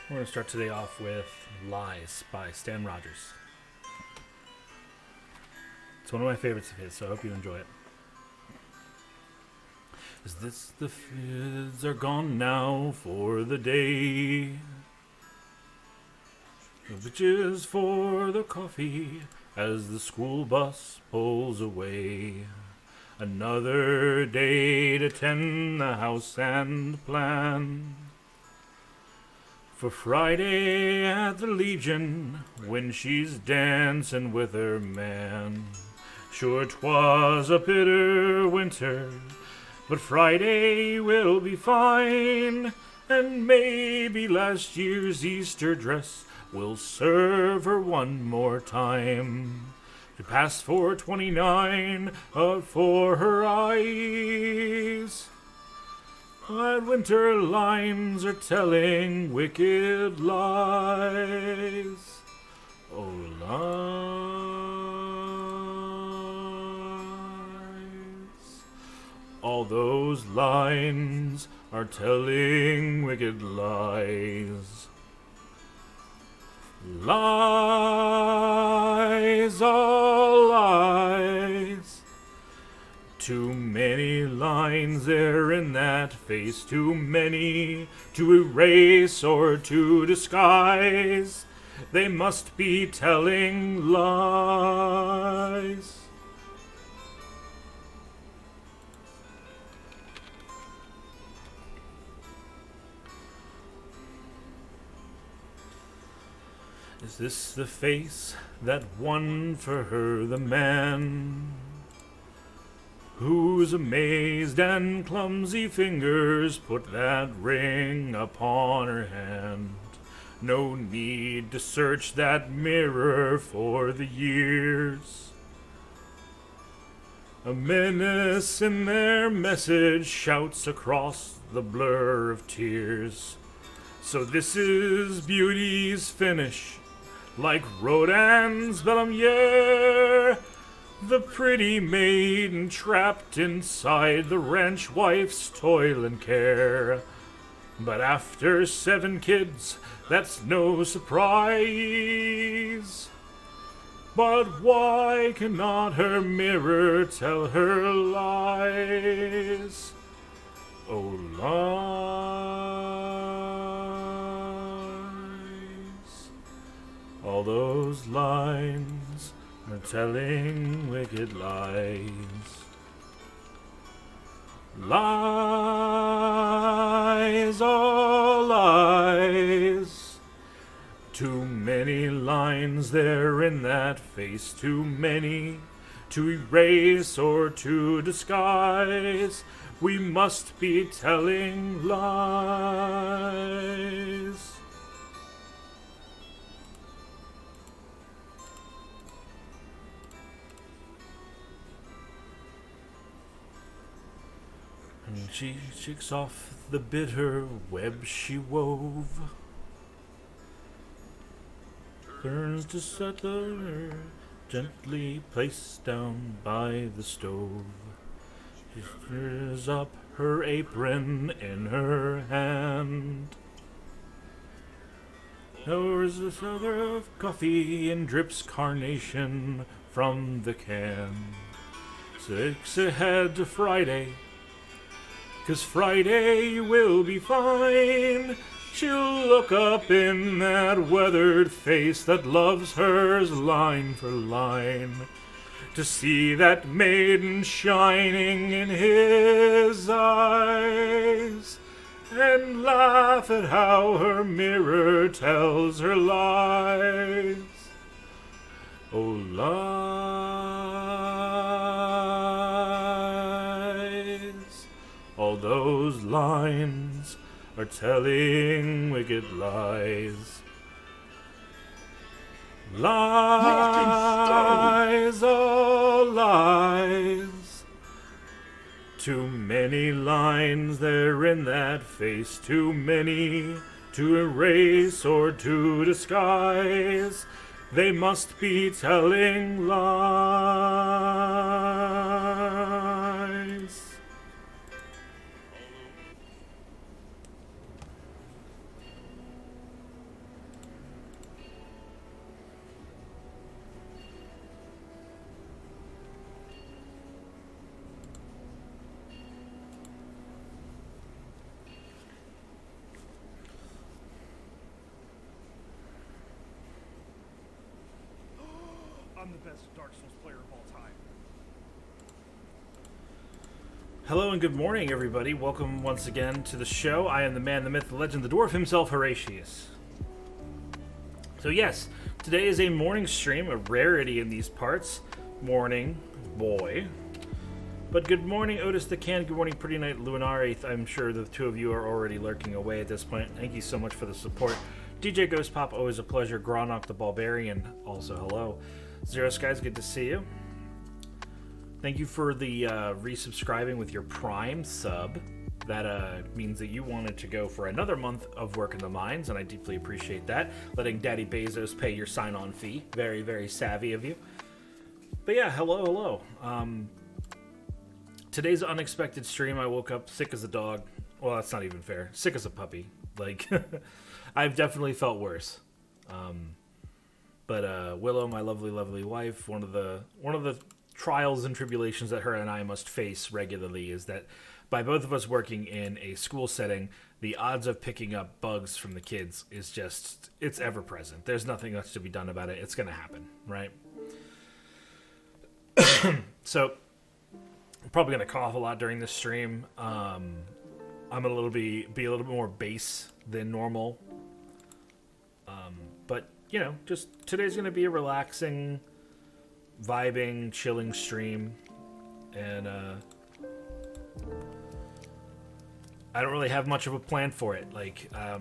We're going to start today off with Lies by Stan Rogers. It's one of my favorites of his, so I hope you enjoy it. Is this the kids are gone now for the day? The bitches for the coffee as the school bus pulls away. Another day to tend the house and plan for Friday at the Legion when she's dancing with her man. Sure 'twas a bitter winter, but Friday will be fine, and maybe last year's Easter dress will serve her one more time. To pass for 29 for her eyes. But winter lines are telling wicked lies. Oh, lies. All those lines are telling wicked lies. Lies, all lies. Too many lines there in that face, too many to erase or to disguise. They must be telling lies. Is this the face that won for her the man whose amazed and clumsy fingers put that ring upon her hand? No need to search that mirror for the years. A menace in their message shouts across the blur of tears. So this is beauty's finish, like Rodin's Bellamiere. The pretty maiden trapped inside the ranch wife's toil and care. But after 7 kids, that's no surprise. But why cannot her mirror tell her lies? Oh, lies. All those lines are telling wicked lies. Lies, all lies. Too many lines there in that face, too many to erase or to disguise. We must be telling lies. And she shakes off the bitter web she wove, turns to settle her, gently placed down by the stove. She stirs up her apron in her hand, pours a sugar of coffee and drips carnation from the can. 6 ahead to Friday, 'cause Friday will be fine. She'll look up in that weathered face that loves hers line for line, to see that maiden shining in his eyes, and laugh at how her mirror tells her lies. Oh, lies. All those lines are telling wicked lies. Lies, all lies. Too many lines there in that face, too many to erase or to disguise. They must be telling lies. I'm the best Dark Souls player of all time. Hello and good morning, everybody. Welcome once again to the show. I am the man, the myth, the legend, the dwarf himself, Horatius. So yes, today is a morning stream, a rarity in these parts. Morning, boy. But good morning, Otis the Can. Good morning, Pretty Night Luinari. I'm sure the two of you are already lurking away at this point. Thank you so much for the support. DJ Ghost Pop, always a pleasure. Gronok the Barbarian, also hello. Zero Skies, good to see you. Thank you for the resubscribing with your Prime sub. That means that you wanted to go for another month of work in the mines, and I deeply appreciate that. Letting Daddy Bezos pay your sign-on fee. Very, very savvy of you. But yeah, hello. Today's unexpected stream, I woke up sick as a dog. Well, that's not even fair. Sick as a puppy. Like, I've definitely felt worse. But Willow, my lovely, lovely wife, one of the trials and tribulations that her and I must face regularly is that by both of us working in a school setting, the odds of picking up bugs from the kids is just, it's ever present. There's nothing much to be done about it. It's going to happen, right? So, I'm probably going to cough a lot during this stream. I'm going to be a little bit more bass than normal. But, you know, just today's going to be a relaxing, vibing, chilling stream. And I don't really have much of a plan for it. Like, I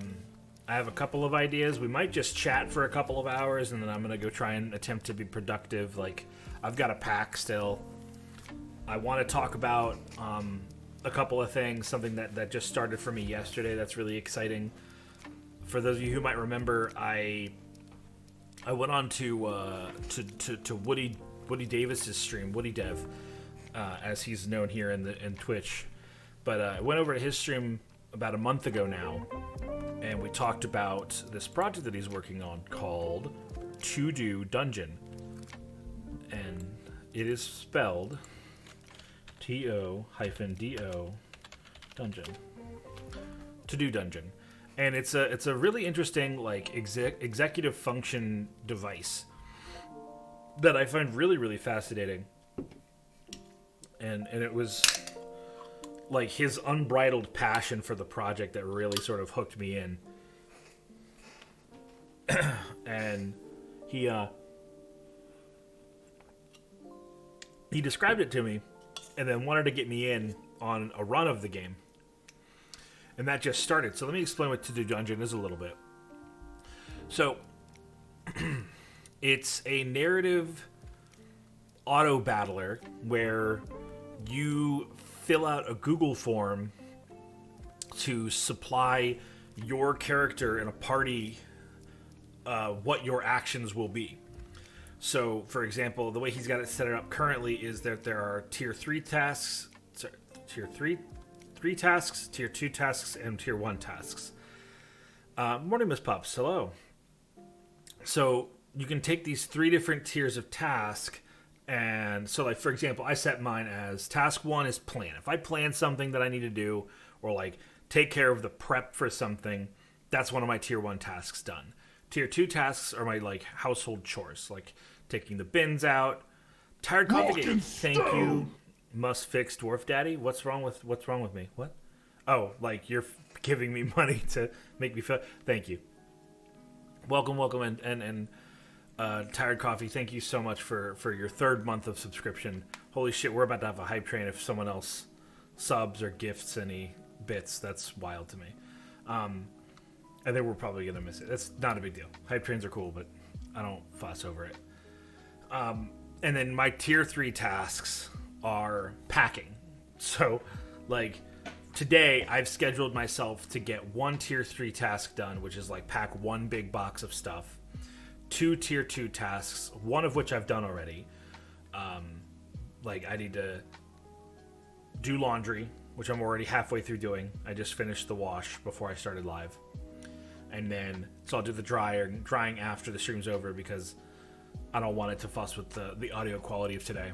have a couple of ideas. We might just chat for a couple of hours, and then I'm going to go try and attempt to be productive. Like, I've got a pack still. I want to talk about a couple of things, something that just started for me yesterday that's really exciting. For those of you who might remember, I went on to Woody Davis's stream, Woody Dev, as he's known here in Twitch. But I went over to his stream about a month ago now, and we talked about this project that he's working on called To Do Dungeon, and it is spelled TO-DO Dungeon. To Do Dungeon. And it's a really interesting like executive function device that I find really, really fascinating. And it was like his unbridled passion for the project that really sort of hooked me in. And he described it to me and then wanted to get me in on a run of the game. And that just started. So let me explain what To Do Dungeon is a little bit. So, it's a narrative auto battler where you fill out a Google form to supply your character in a party what your actions will be. So, for example, the way he's got it set up currently is that there are tier 3 tasks, tier 3 tasks, tier 2 tasks, and tier 1 tasks. Morning, Miss Pups. Hello. So you can take these 3 different tiers of task, and so, like, for example, I set mine as task 1 is plan. If I plan something that I need to do, or like take care of the prep for something, that's one of my tier 1 tasks done. Tier 2 tasks are my like household chores, like taking the bins out. Tired coffee game. Thank you. Must fix Dwarf Daddy. What's wrong with me? What? Oh, like you're giving me money to make me feel. Thank you. Welcome, and Tired Coffee. Thank you so much for your 3rd month of subscription. Holy shit, we're about to have a hype train if someone else subs or gifts any bits. That's wild to me. I think we're probably gonna miss it. That's not a big deal. Hype trains are cool, but I don't fuss over it. And then my tier 3 tasks are packing. So, like, today I've scheduled myself to get 1 tier 3 task done, which is like pack 1 big box of stuff. 2 tier 2 tasks, 1 of which I've done already. Like, I need to do laundry, which I'm already halfway through doing. I just finished the wash before I started live. And then, so I'll do the drying after the stream's over because I don't want it to fuss with the audio quality of today.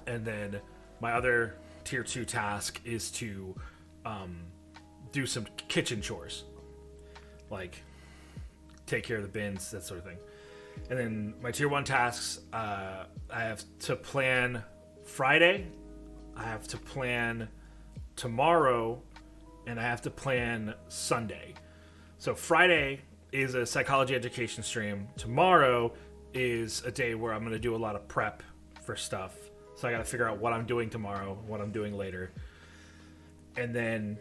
And then my other tier 2 task is to do some kitchen chores. Like take care of the bins, that sort of thing. And then my tier 1 tasks, I have to plan Friday, I have to plan tomorrow, and I have to plan Sunday. So Friday is a psychology education stream. Tomorrow is a day where I'm going to do a lot of prep for stuff. So I got to figure out what I'm doing tomorrow, what I'm doing later. And then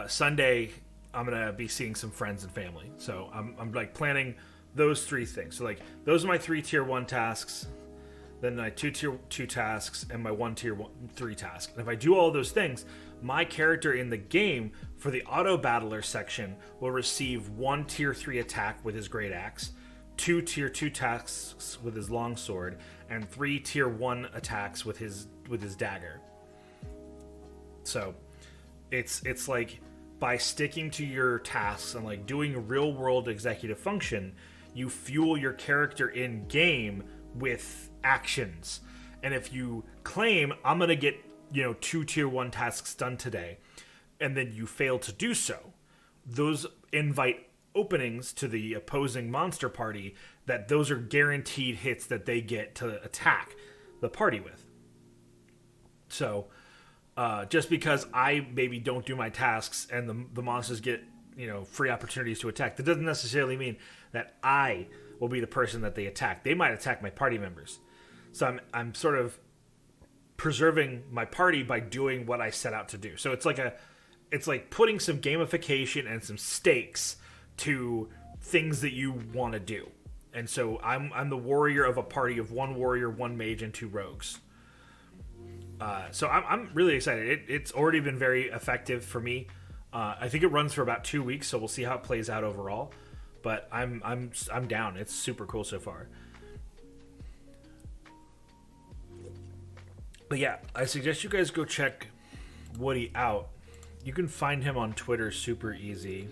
Sunday, I'm going to be seeing some friends and family. So I'm like planning those 3 things. So like those are my 3 tier 1 tasks, then my 2 tier 2 tasks, and my 1 tier 3 task. And if I do all those things, my character in the game for the auto battler section will receive 1 tier 3 attack with his great axe, 2 tier 2 tasks with his longsword, and 3 tier 1 attacks with his dagger. So it's like by sticking to your tasks and like doing real world executive function, you fuel your character in game with actions. And if you claim I'm gonna get 2 tier 1 tasks done today, and then you fail to do so, those invite openings to the opposing monster party that those are guaranteed hits that they get to attack the party with. So just because I maybe don't do my tasks and the monsters get free opportunities to attack, that doesn't necessarily mean that I will be the person that they attack. They might attack my party members. So I'm sort of preserving my party by doing what I set out to do. So it's like putting some gamification and some stakes to things that you want to do. And so I'm the warrior of a party of 1 warrior, 1 mage, and 2 rogues. So I'm really excited. It's already been very effective for me. I think it runs for about 2 weeks, so we'll see how it plays out overall. But I'm down. It's super cool so far. But yeah, I suggest you guys go check Woody out. You can find him on Twitter super easy.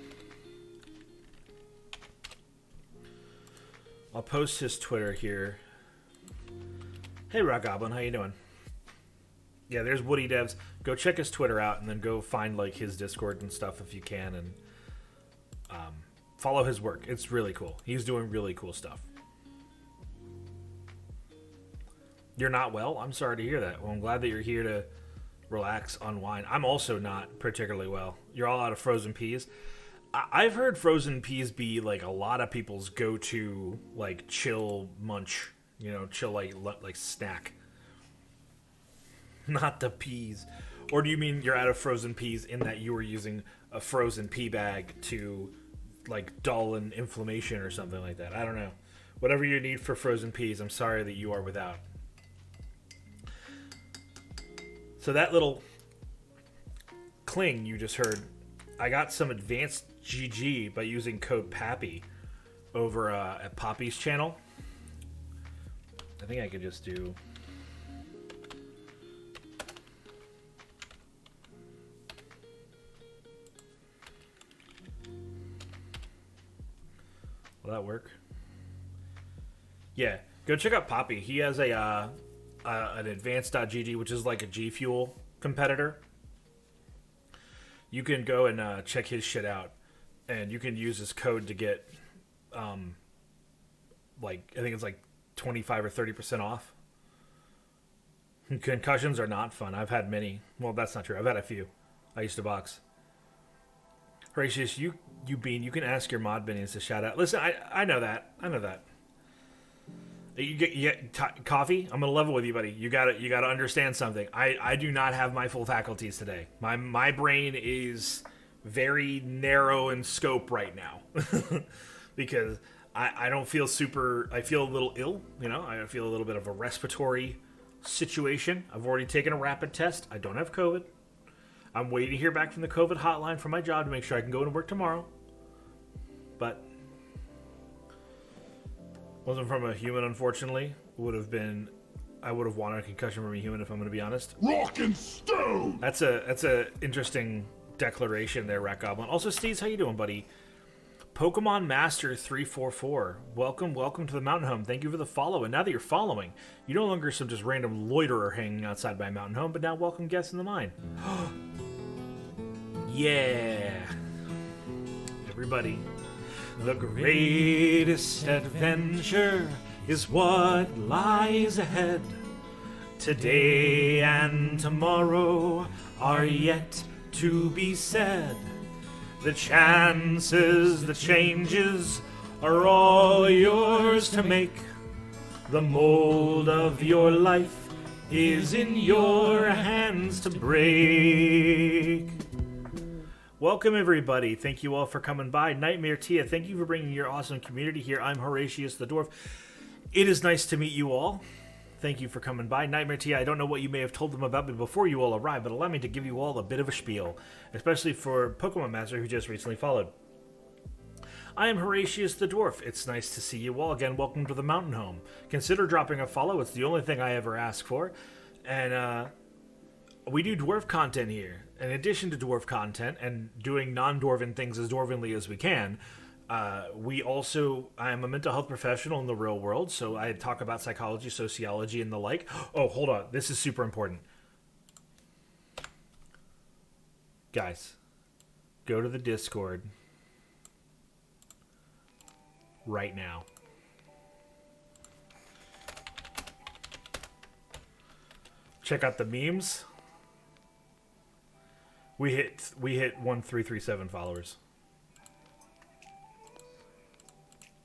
I'll post his Twitter here. Hey, Rock Goblin, how you doing? Yeah, there's Woody Devs. Go check his Twitter out, and then go find like his Discord and stuff if you can, and follow his work. It's really cool. He's doing really cool stuff. You're not well? I'm sorry to hear that. Well, I'm glad that you're here to relax, unwind. I'm also not particularly well. You're all out of frozen peas. I've heard frozen peas be like a lot of people's go-to like chill munch, chill like snack. Not the peas. Or do you mean you're out of frozen peas in that you were using a frozen pea bag to like dull an inflammation or something like that? I don't know. Whatever you need for frozen peas, I'm sorry that you are without. So that little cling you just heard, I got some advanced GG by using code PAPPY over at Poppy's channel. I think I could just do... Will that work? Yeah, go check out Poppy. He has an advanced.gg, which is like a G Fuel competitor. You can go and check his shit out, and you can use his code to get, I think it's like 25 or 30% off. Concussions are not fun. I've had many. Well, that's not true. I've had a few. I used to box. Horatius, you Bean, you can ask your mod minions to shout out. Listen, I know that. I know that. You get coffee? I'm gonna level with you, buddy. You gotta understand something. I do not have my full faculties today. My brain is very narrow in scope right now. Because I don't feel super... I feel a little ill, I feel a little bit of a respiratory situation. I've already taken a rapid test. I don't have COVID. I'm waiting to hear back from the COVID hotline from my job to make sure I can go to work tomorrow. But wasn't from a human, unfortunately. I would have wanted a concussion from a human, if I'm going to be honest. Rock and stone. That's a interesting declaration there, Rat Goblin. Also, Steez, how you doing, buddy? Pokemon Master 344. Welcome to the Mountain Home. Thank you for the follow. And now that you're following, you're no longer some just random loiterer hanging outside my Mountain Home, but now welcome guests in the mine. Yeah. Everybody. The greatest adventure is what lies ahead. Today and tomorrow are yet to be said. The chances, the changes are all yours to make. The mold of your life is in your hands to break. Welcome, everybody. Thank you all for coming by. Nightmare Tia, thank you for bringing your awesome community here. I'm Horatius the Dwarf. It is nice to meet you all. Thank you for coming by. Nightmare Tia, I don't know what you may have told them about me before you all arrived, but allow me to give you all a bit of a spiel, especially for Pokemon Master who just recently followed. I am Horatius the Dwarf. It's nice to see you all. Again, welcome to the Mountain Home. Consider dropping a follow. It's the only thing I ever ask for. And we do dwarf content here. In addition to dwarf content and doing non-dwarven things as dwarvenly as we can, I am a mental health professional in the real world, so I talk about psychology, sociology, and the like. Oh, hold on. This is super important. Guys, go to the Discord right now. Check out the memes. We hit 1337 followers.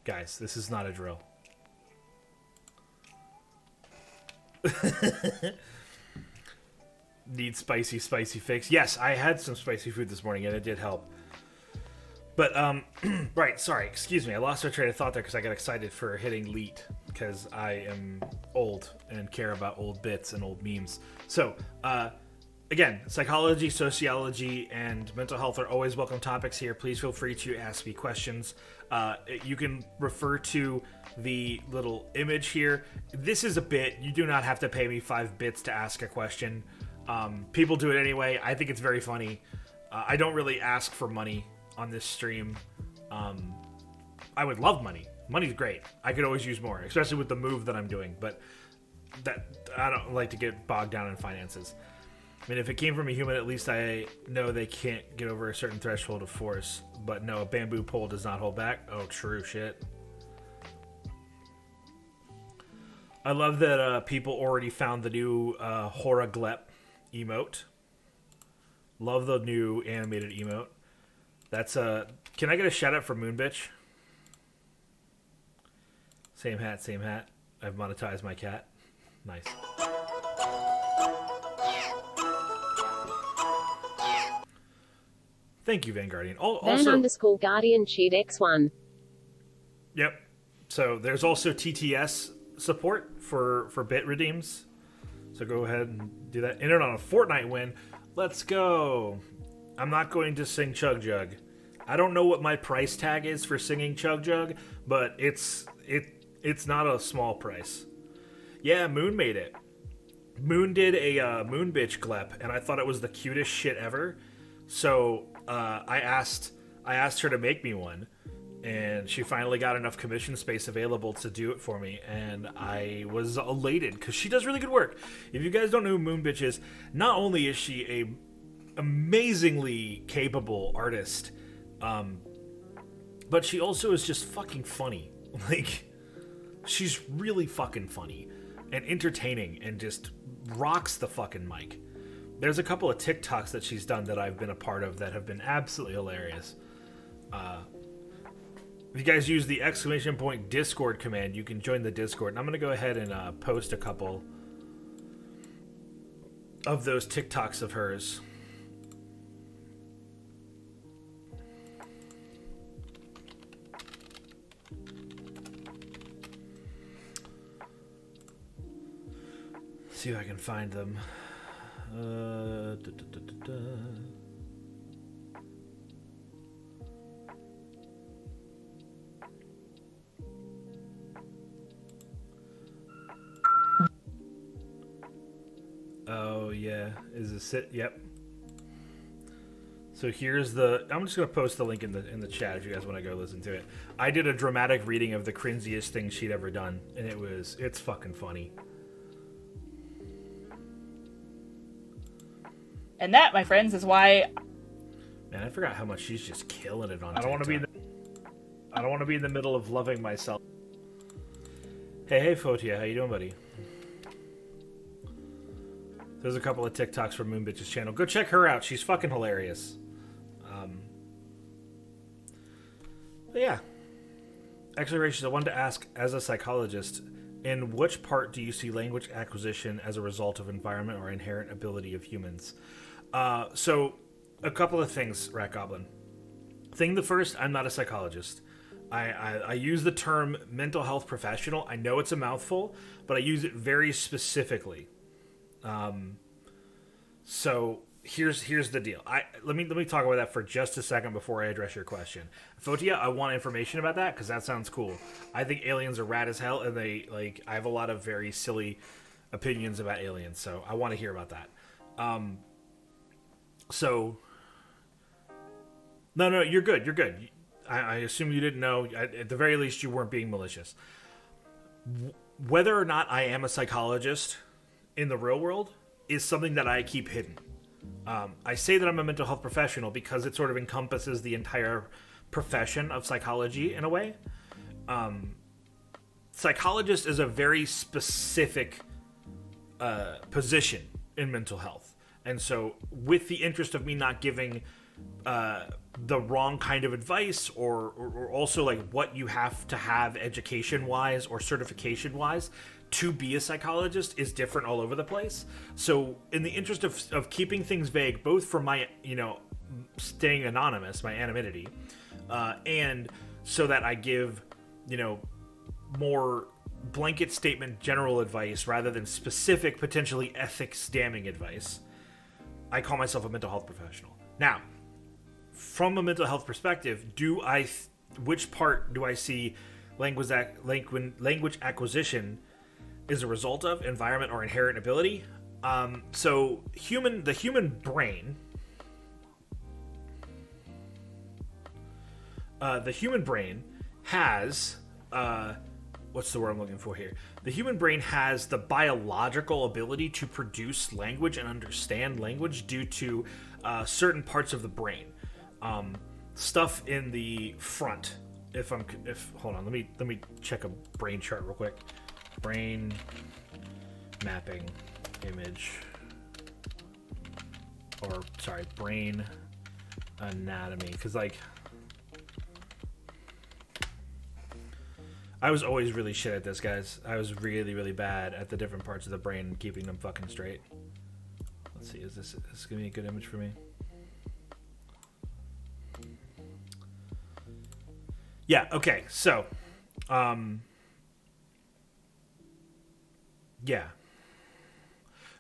Guys, this is not a drill. Need spicy fix. Yes, I had some spicy food this morning and it did help. But, right, sorry, excuse me. I lost my train of thought there because I got excited for hitting Leet because I am old and care about old bits and old memes. So, again, psychology, sociology, and mental health are always welcome topics here. Please feel free to ask me questions. You can refer to the little image here. This is a bit. You do not have to pay me 5 bits to ask a question. People do it anyway. I think it's very funny. I don't really ask for money on this stream. I would love money. Money's great. I could always use more, especially with the move that I'm doing. But that I don't like to get bogged down in finances. I mean, if it came from a human, at least I know they can't get over a certain threshold of force. But no, a bamboo pole does not hold back. Oh, true shit. I love that people already found the new Horaglep emote. Love the new animated emote. That's can I get a shout out for Moonbitch? Same hat, same hat. I've monetized my cat. Nice. Thank you, Vanguardian. Van_Guardian cheat X1. Yep. So there's also TTS support for bit redeems. So go ahead and do that. Entered on a Fortnite win. Let's go. I'm not going to sing Chug Jug. I don't know what my price tag is for singing Chug Jug, but it's not a small price. Yeah, Moon made it. Moon did a Moon Bitch Glep, and I thought it was the cutest shit ever. So I asked her to make me one, and she finally got enough commission space available to do it for me, and I was elated because she does really good work. If you guys don't know who Moon Bitch is, not only is she a amazingly capable artist, but she also is just fucking funny. Like, she's really fucking funny and entertaining and just rocks the fucking mic. There's a couple of TikToks that she's done that I've been a part of that have been absolutely hilarious. If you guys use the ! Discord command, you can join the Discord. And I'm going to go ahead and post a couple of those TikToks of hers. See if I can find them. Oh yeah, is this it? Yep. So here's the. I'm just gonna post the link in the chat if you guys want to go listen to it. I did a dramatic reading of the cringiest thing she'd ever done, and it's fucking funny. And that, my friends, is why. Man, I forgot how much she's just killing it on. I don't want to be. I don't want to be in the middle of loving myself. Hey, Fotia, how you doing, buddy? There's a couple of TikToks from Moonbitch's channel. Go check her out. She's fucking hilarious. But yeah. Explorations, I wanted to ask, as a psychologist, in which part do you see language acquisition as a result of environment or inherent ability of humans? So, a couple of things, Rat Goblin. The first, I'm not a psychologist. I use the term mental health professional. I know it's a mouthful, but I use it very specifically. So here's the deal. Let me talk about that for just a second before I address your question. Fotia, I want information about that because that sounds cool. I think aliens are rad as hell, and I have a lot of very silly opinions about aliens, so I want to hear about that. No, you're good. You're good. I assume you didn't know. At the very least, you weren't being malicious. Whether or not I am a psychologist in the real world is something that I keep hidden. I say that I'm a mental health professional because it sort of encompasses the entire profession of psychology in a way. Psychologist is a very specific position in mental health. And so with the interest of me not giving the wrong kind of advice or also like what you have to have education wise or certification wise to be a psychologist is different all over the place. So in the interest of keeping things vague, both for my, staying anonymous, my anonymity, and so that I give, more blanket statement general advice rather than specific, potentially ethics damning advice, I call myself a mental health professional. Now, from a mental health perspective, which part do I see language acquisition is a result of environment or inherent ability? So the human brain, has what's the word I'm looking for here? The human brain has the biological ability to produce language and understand language due to certain parts of the brain. Stuff in the front. Hold on, let me check a brain chart real quick. Brain mapping image, brain anatomy. Because I was always really shit at this, guys. I was really, really bad at the different parts of the brain and keeping them fucking straight. Let's see, is this gonna be a good image for me? Yeah, okay, so, yeah.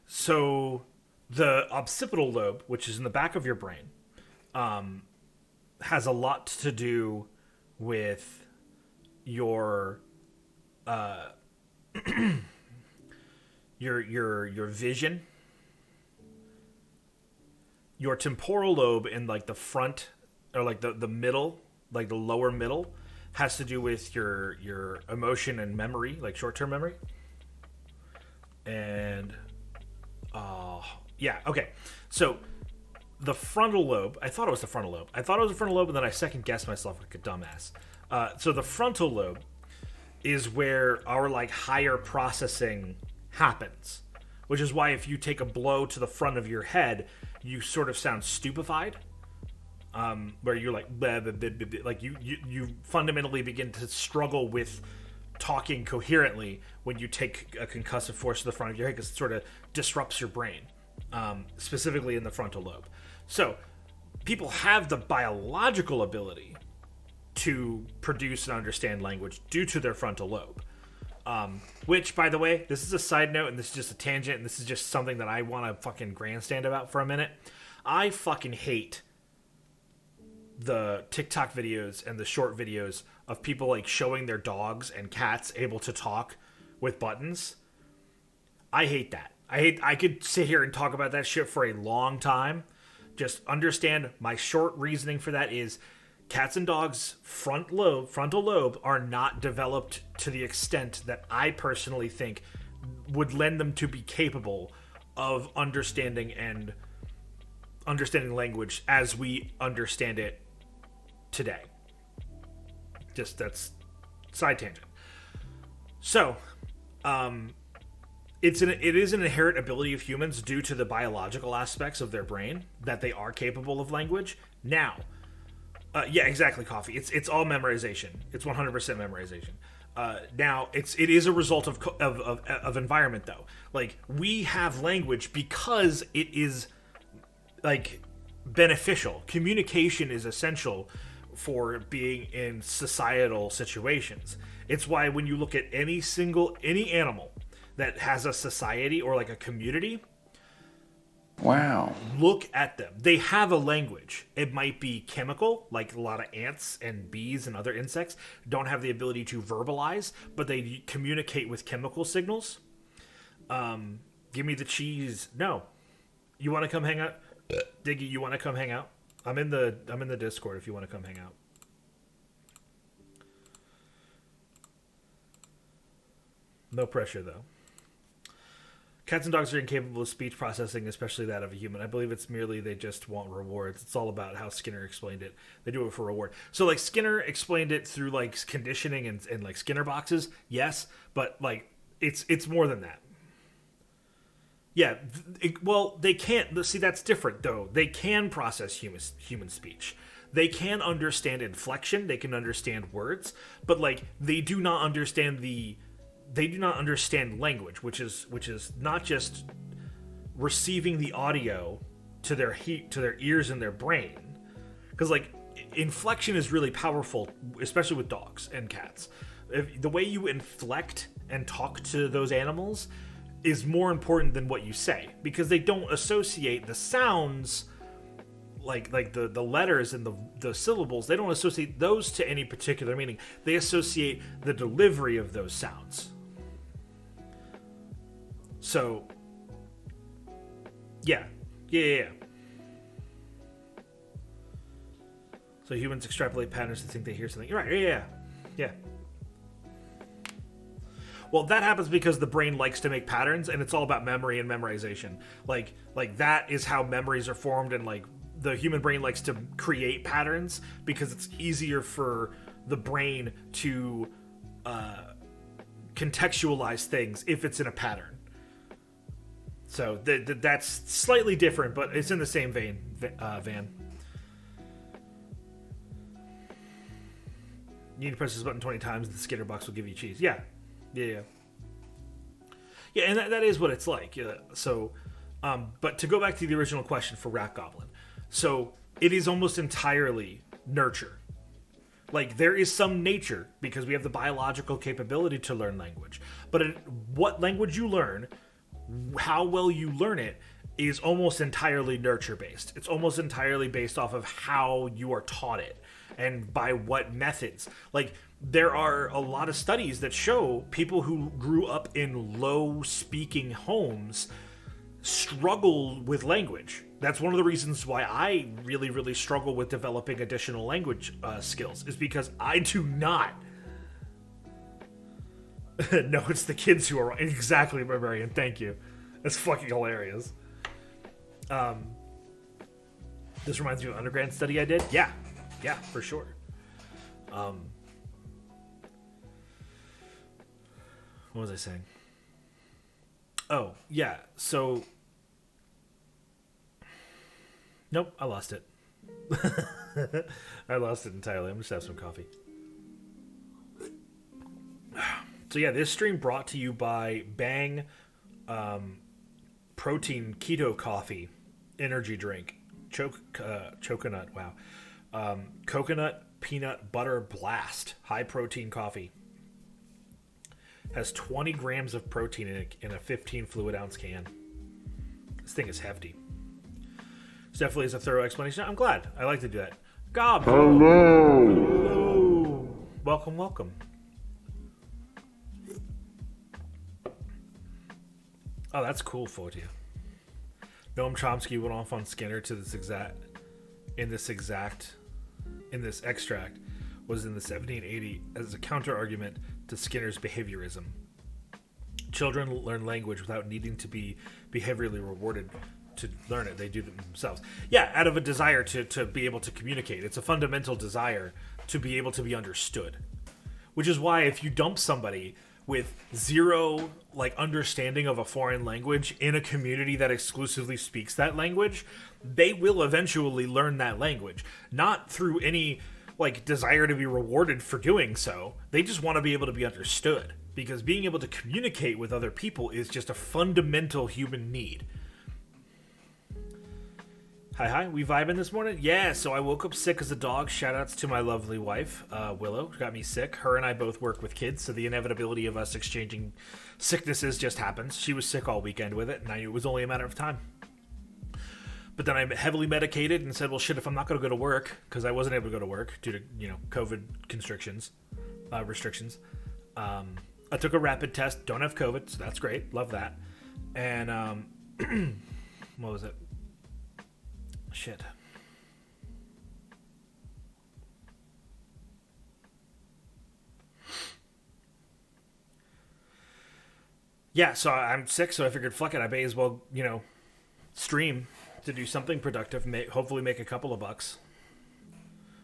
So, the occipital lobe, which is in the back of your brain, has a lot to do with your, your vision. Your temporal lobe in, the front, or, the middle, the lower middle, has to do with your emotion and memory, short-term memory. And yeah, okay. So the frontal lobe, I thought it was the frontal lobe. And then I second guessed myself like a dumbass. So the frontal lobe is where our higher processing happens, which is why if you take a blow to the front of your head, you sort of sound stupefied. Where you're blah, blah, blah, blah, blah. You fundamentally begin to struggle with talking coherently when you take a concussive force to the front of your head because it sort of disrupts your brain, specifically in the frontal lobe. So people have the biological ability to produce and understand language due to their frontal lobe. Which, by the way, this is a side note and this is just a tangent and this is just something that I want to fucking grandstand about for a minute. I fucking hate the TikTok videos and the short videos of people showing their dogs and cats able to talk with buttons. I hate that. I could sit here and talk about that shit for a long time. Just understand my short reasoning for that is cats and dogs' frontal lobe are not developed to the extent that I personally think would lend them to be capable of understanding language as we understand it today. that's side tangent. So, it is an inherent ability of humans due to the biological aspects of their brain that they are capable of language. Now, yeah, exactly, Coffee. It's all memorization. It's 100% memorization. Now, it is a result of environment, though. Like, we have language because it is, like, beneficial. Communication is essential for being in societal situations. It's why when you look at any animal that has a society or like a community, wow, look at them. They have a language. It might be chemical, like a lot of ants and bees and other insects don't have the ability to verbalize, but they communicate with chemical signals. Give me the cheese. No. You want to come hang out? Diggy, you want to come hang out? I'm in the Discord if you want to come hang out. No pressure, though. Cats and dogs are incapable of speech processing, especially that of a human. I believe it's merely they just want rewards. It's all about how Skinner explained it. They do it for reward. So, like, Skinner explained it through, like, conditioning and like, Skinner boxes. Yes, but, like, it's more than that. Yeah, well, they can't. See, that's different, though. They can process human speech. They can understand inflection. They can understand words. But, like, they do not understand language, which is not just receiving the audio to their ears and their brain, because like inflection is really powerful, especially with dogs and cats. The way you inflect and talk to those animals is more important than what you say, because they don't associate the sounds like the letters and the syllables. They don't associate those to any particular meaning. They associate the delivery of those sounds. So, yeah. So humans extrapolate patterns to think they hear something. Right, yeah. Well, that happens because the brain likes to make patterns, and it's all about memory and memorization. Like that is how memories are formed, and like the human brain likes to create patterns because it's easier for the brain to contextualize things if it's in a pattern. So that's slightly different, but it's in the same vein, Van. You need to press this button 20 times, and the Skinner box will give you cheese. Yeah, and that is what it's like. Yeah. So, but to go back to the original question for Rat Goblin, so it is almost entirely nurture. Like, there is some nature, because we have the biological capability to learn language. But what language you learn, how well you learn it, is almost entirely nurture-based. It's almost entirely based off of how you are taught it and by what methods. Like, there are a lot of studies that show people who grew up in low-speaking homes struggle with language. That's one of the reasons why I really, really struggle with developing additional language skills, is because I do not. No, it's the kids who are wrong. Exactly, Barbarian. Thank you. That's fucking hilarious. This reminds me of an undergrad study I did. Yeah, for sure. What was I saying? Oh, yeah. So, nope, I lost it. I lost it entirely. I'm just have some coffee. So yeah, this stream brought to you by Bang Protein Keto Coffee Energy Drink. Coconut, wow. Coconut Peanut Butter Blast. High protein coffee. Has 20 grams of protein in a 15 fluid ounce can. This thing is hefty. This definitely is a thorough explanation. I'm glad. I like to do that. Gob. Hello. Welcome. Oh, that's cool for you. Noam Chomsky went off on Skinner to this extract was in the 1780 as a counter-argument to Skinner's behaviorism. Children learn language without needing to be behaviorally rewarded. to learn it. They do it themselves. Yeah, out of a desire to be able to communicate. It's a fundamental desire to be able to be understood. Which is why if you dump somebody with zero understanding of a foreign language in a community that exclusively speaks that language, they will eventually learn that language. Not through any desire to be rewarded for doing so. They just want to be able to be understood. Because being able to communicate with other people is just a fundamental human need. Hi, we vibing this morning? Yeah, so I woke up sick as a dog. Shoutouts to my lovely wife, Willow, who got me sick. Her and I both work with kids, so the inevitability of us exchanging sicknesses just happens. She was sick all weekend with it, and I knew it was only a matter of time. But then I'm heavily medicated and said, well, shit, if I'm not going to go to work, because I wasn't able to go to work due to, COVID restrictions. I took a rapid test, don't have COVID, so that's great, love that. And, what was it? Shit. Yeah, so I'm sick, so I figured, fuck it, I may as well, stream to do something productive, hopefully make a couple of bucks.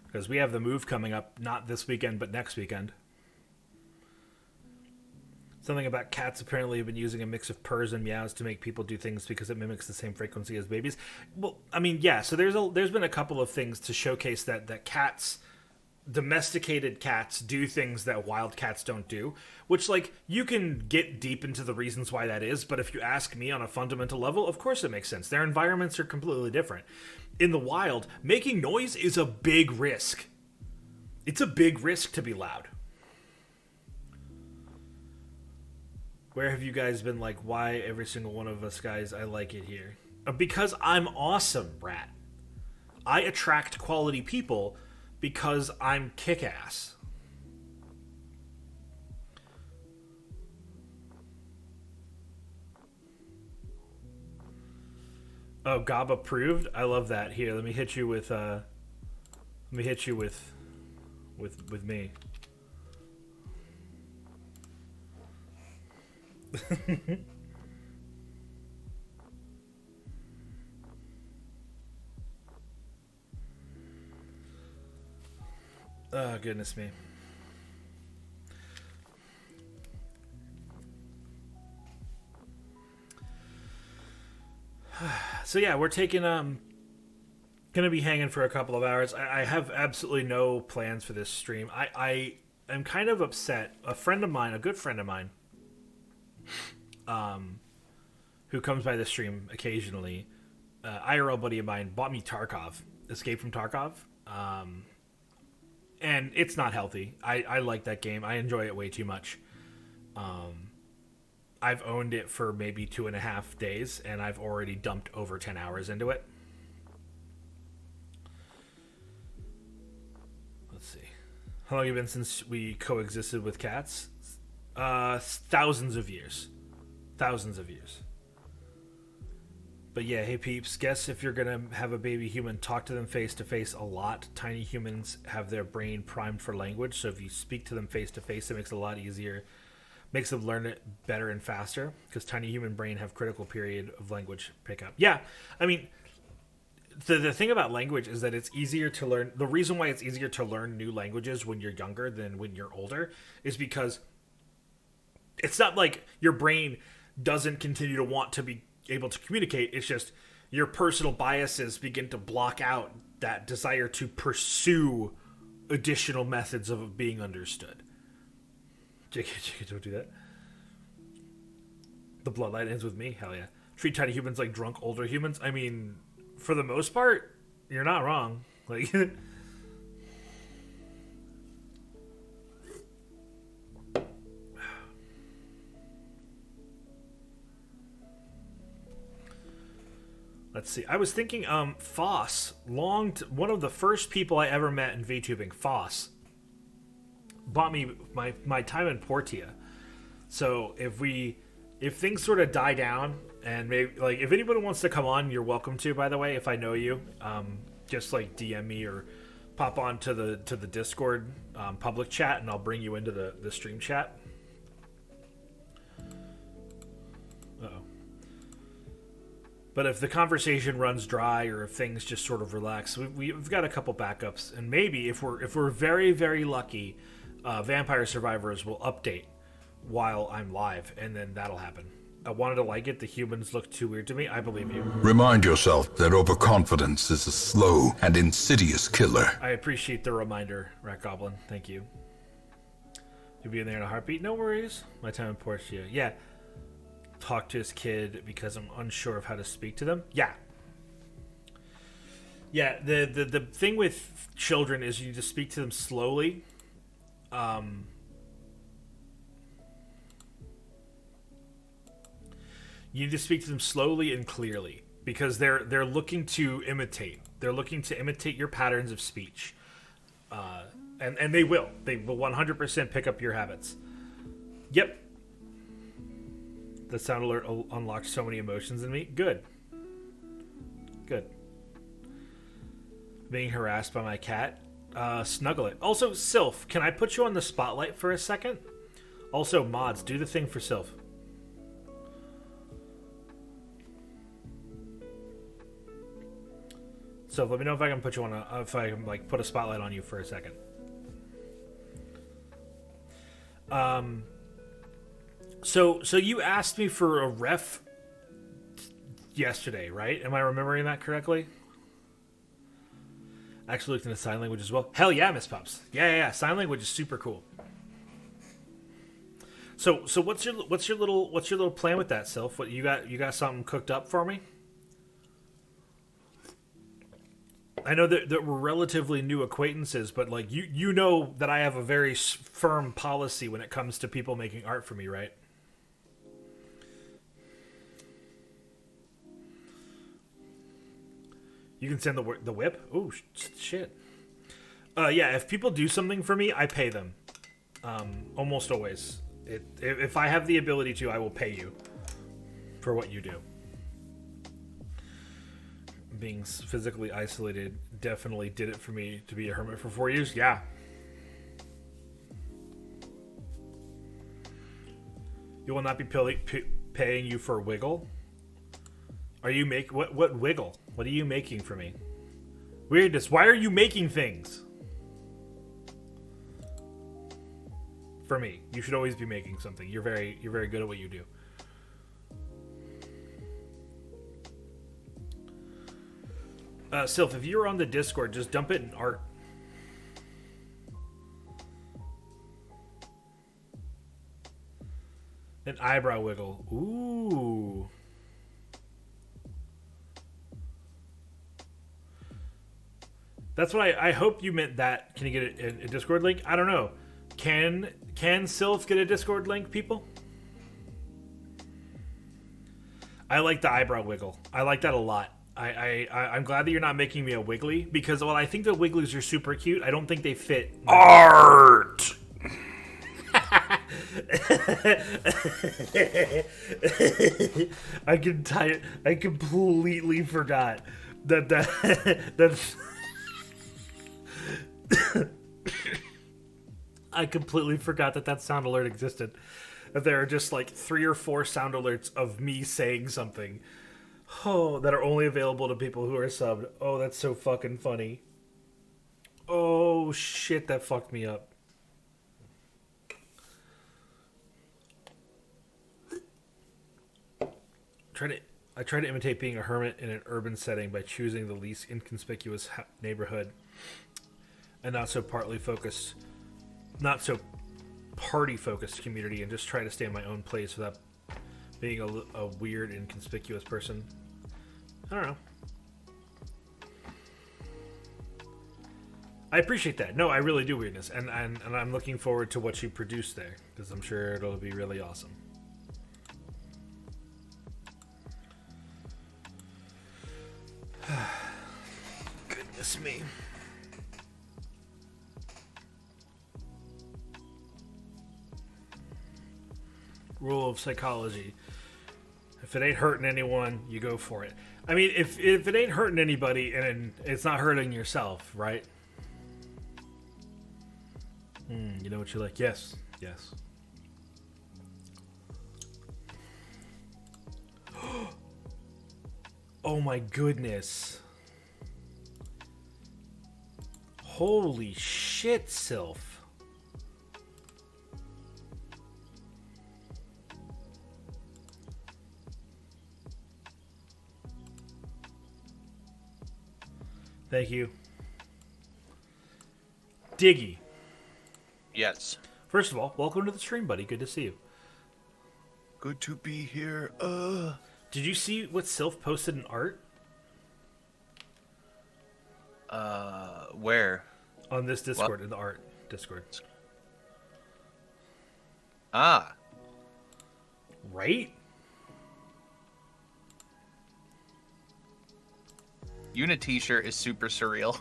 Because we have the move coming up, not this weekend, but next weekend. Something about cats apparently have been using a mix of purrs and meows to make people do things because it mimics the same frequency as babies. Well, I mean, yeah, so there's been a couple of things to showcase that cats, domesticated cats, do things that wild cats don't do, which, you can get deep into the reasons why that is, but if you ask me on a fundamental level, of course it makes sense. Their environments are completely different. In the wild, making noise is a big risk. It's a big risk to be loud. Where have you guys been? Why every single one of us guys, I like it here? Because I'm awesome, Rat. I attract quality people because I'm kick-ass. Oh, Gob approved? I love that. Here, let me hit you with me. Oh, goodness me. So yeah, we're taking gonna be hanging for a couple of hours. I have absolutely no plans for this stream. I am kind of upset. A friend of mine, a good friend of mine, who comes by the stream occasionally, IRL buddy of mine, bought me Tarkov, Escape from Tarkov, and it's not healthy. I like that game. I enjoy it way too much. I've owned it for maybe 2.5 days, and I've already dumped over 10 hours into it. Let's see. How long have you been since we coexisted with cats? Thousands of years. Thousands of years. But yeah, hey peeps, guess if you're gonna have a baby human, talk to them face to face a lot. Tiny humans have their brain primed for language, so if you speak to them face to face, it makes it a lot easier. Makes them learn it better and faster, because tiny human brain have critical period of language pickup. Yeah, I mean, the thing about language is that it's easier to learn. The reason why it's easier to learn new languages when you're younger than when you're older is because it's not like your brain doesn't continue to want to be able to communicate. It's just your personal biases begin to block out that desire to pursue additional methods of being understood. JK, don't do that. The bloodline ends with me. Hell yeah. Treat tiny humans like drunk older humans. I mean, for the most part, you're not wrong. Like, let's see. I was thinking, Foss, one of the first people I ever met in VTubing, Foss, bought me my time in Portia. So if things sort of die down, and maybe if anybody wants to come on, you're welcome to. By the way, if I know you, just DM me or pop on to the Discord public chat, and I'll bring you into the stream chat. But if the conversation runs dry or if things just sort of relax, we've got a couple backups, and maybe if we're very, very lucky, Vampire Survivors will update while I'm live, and then that'll happen. I wanted to like it. The humans look too weird to me. I believe you. Remind yourself that overconfidence is a slow and insidious killer. I appreciate the reminder, Rat Goblin. Thank you. You'll be in there in a heartbeat. No worries. My time in Portia. Yeah. Talk to his kid because I'm unsure of how to speak to them. Yeah. Yeah, the thing with children is you just speak to them slowly. You need to speak to them slowly and clearly because they're looking to imitate. They're looking to imitate your patterns of speech. And they will. They will 100% pick up your habits. Yep. The sound alert unlocked so many emotions in me. Good. Good. Being harassed by my cat. Snuggle it. Also, Sylph, can I put you on the spotlight for a second? Also, mods, do the thing for Sylph. So let me know if I can put you on if I can like put a spotlight on you for a second. So you asked me for a ref yesterday, right? Am I remembering that correctly? I actually looked into sign language as well. Hell yeah, Miss Pups. Yeah. Sign language is super cool. So what's your little plan with that, Sylph? What you got something cooked up for me? I know that we're relatively new acquaintances, but like you know that I have a very firm policy when it comes to people making art for me, right? You can send the whip? Oh, shit. Yeah, if people do something for me, I pay them. Almost always. If I have the ability to, I will pay you for what you do. Being physically isolated definitely did it for me to be a hermit for 4 years. Yeah. You will not be paying you for wiggle. Are you what wiggle? What are you making for me? Weirdness. Why are you making things? For me, you should always be making something. You're very good at what you do. Sylph, if you're on the Discord, just dump it in art. An eyebrow wiggle. Ooh. That's what I hope you meant that. Can you get a Discord link? I don't know. Can Sylph get a Discord link, people? I like the eyebrow wiggle. I like that a lot. I'm glad that you're not making me a Wiggly, because while I think the Wigglies are super cute, I don't think they fit. Art! I completely forgot that I completely forgot that sound alert existed. That there are just like 3 or 4 sound alerts of me saying something. Oh, that are only available to people who are subbed. Oh, that's so fucking funny. Oh shit, that fucked me up. I try to imitate being a hermit in an urban setting by choosing the least inconspicuous neighborhood and not so party focused community, and just try to stay in my own place without being a weird, inconspicuous person. I don't know. I appreciate that. No, I really do, weirdness, and I'm looking forward to what you produce there, because I'm sure it'll be really awesome. Goodness me. Rule of psychology. If it ain't hurting anyone, you go for it. I mean, if it ain't hurting anybody and it's not hurting yourself, right? You know what you're like? Yes. Oh my goodness. Holy shit, Sylph. Thank you. Diggy. Yes. First of all, welcome to the stream, buddy. Good to see you. Good to be here. Did you see what Sylph posted in art? Where? On this Discord, in the art Discord. Ah. Right? Una t-shirt is super surreal.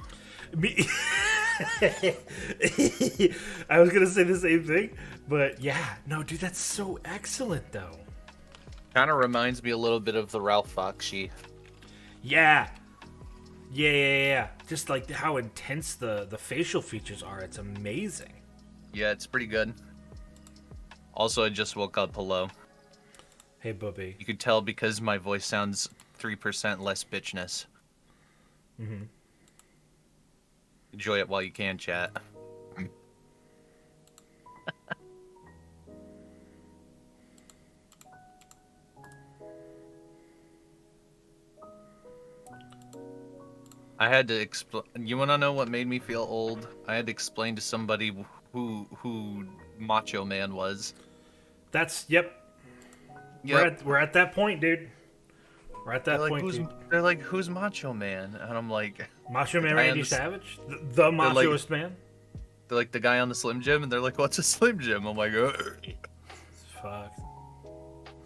Me. I was gonna say the same thing, but yeah, no, dude, that's so excellent, though. Kind of reminds me a little bit of the Ralph Bakshi. Yeah, yeah. Just like how intense the facial features are, it's amazing. Yeah, it's pretty good. Also, I just woke up. Hello. Hey, Bubby. You could tell because my voice sounds 3% less bitchness. Mm-hmm. Enjoy it while you can, chat. I had to explain. You want to know what made me feel old? I had to explain to somebody who Macho Man was. That's yep. We're at that point, dude. We're at that point. Dude. They're like, who's Macho Man? And I'm like, Macho Man Randy Savage, the machoist man. They're like the guy on the Slim Jim, and they're like, what's a Slim Jim? I'm like, fuck.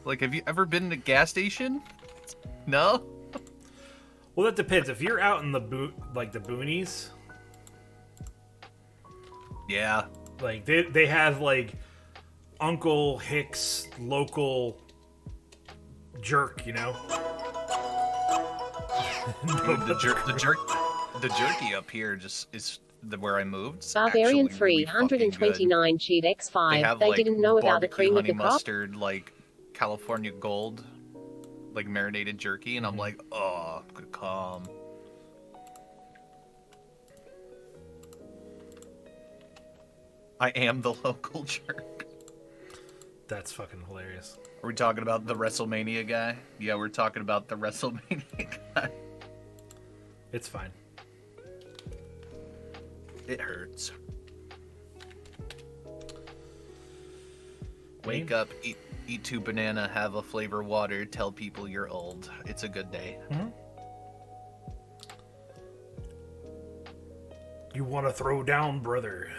Like, have you ever been in a gas station? No. Well, that depends. If you're out in the boonies, yeah, like they have like Uncle Hicks local jerk, you know. The jerky up here just is where I moved. Barbarian 329 cheat X5. They didn't know about the cream of the crop. Mustard, like California Gold, like marinated jerky, and I'm like, oh, good calm. I am the local jerk. That's fucking hilarious. Are we talking about the WrestleMania guy? Yeah, we're talking about the WrestleMania guy. It's fine. It hurts. Wake up, eat 2 banana, have a flavor water, tell people you're old. It's a good day. Mm-hmm. You want to throw down, brother?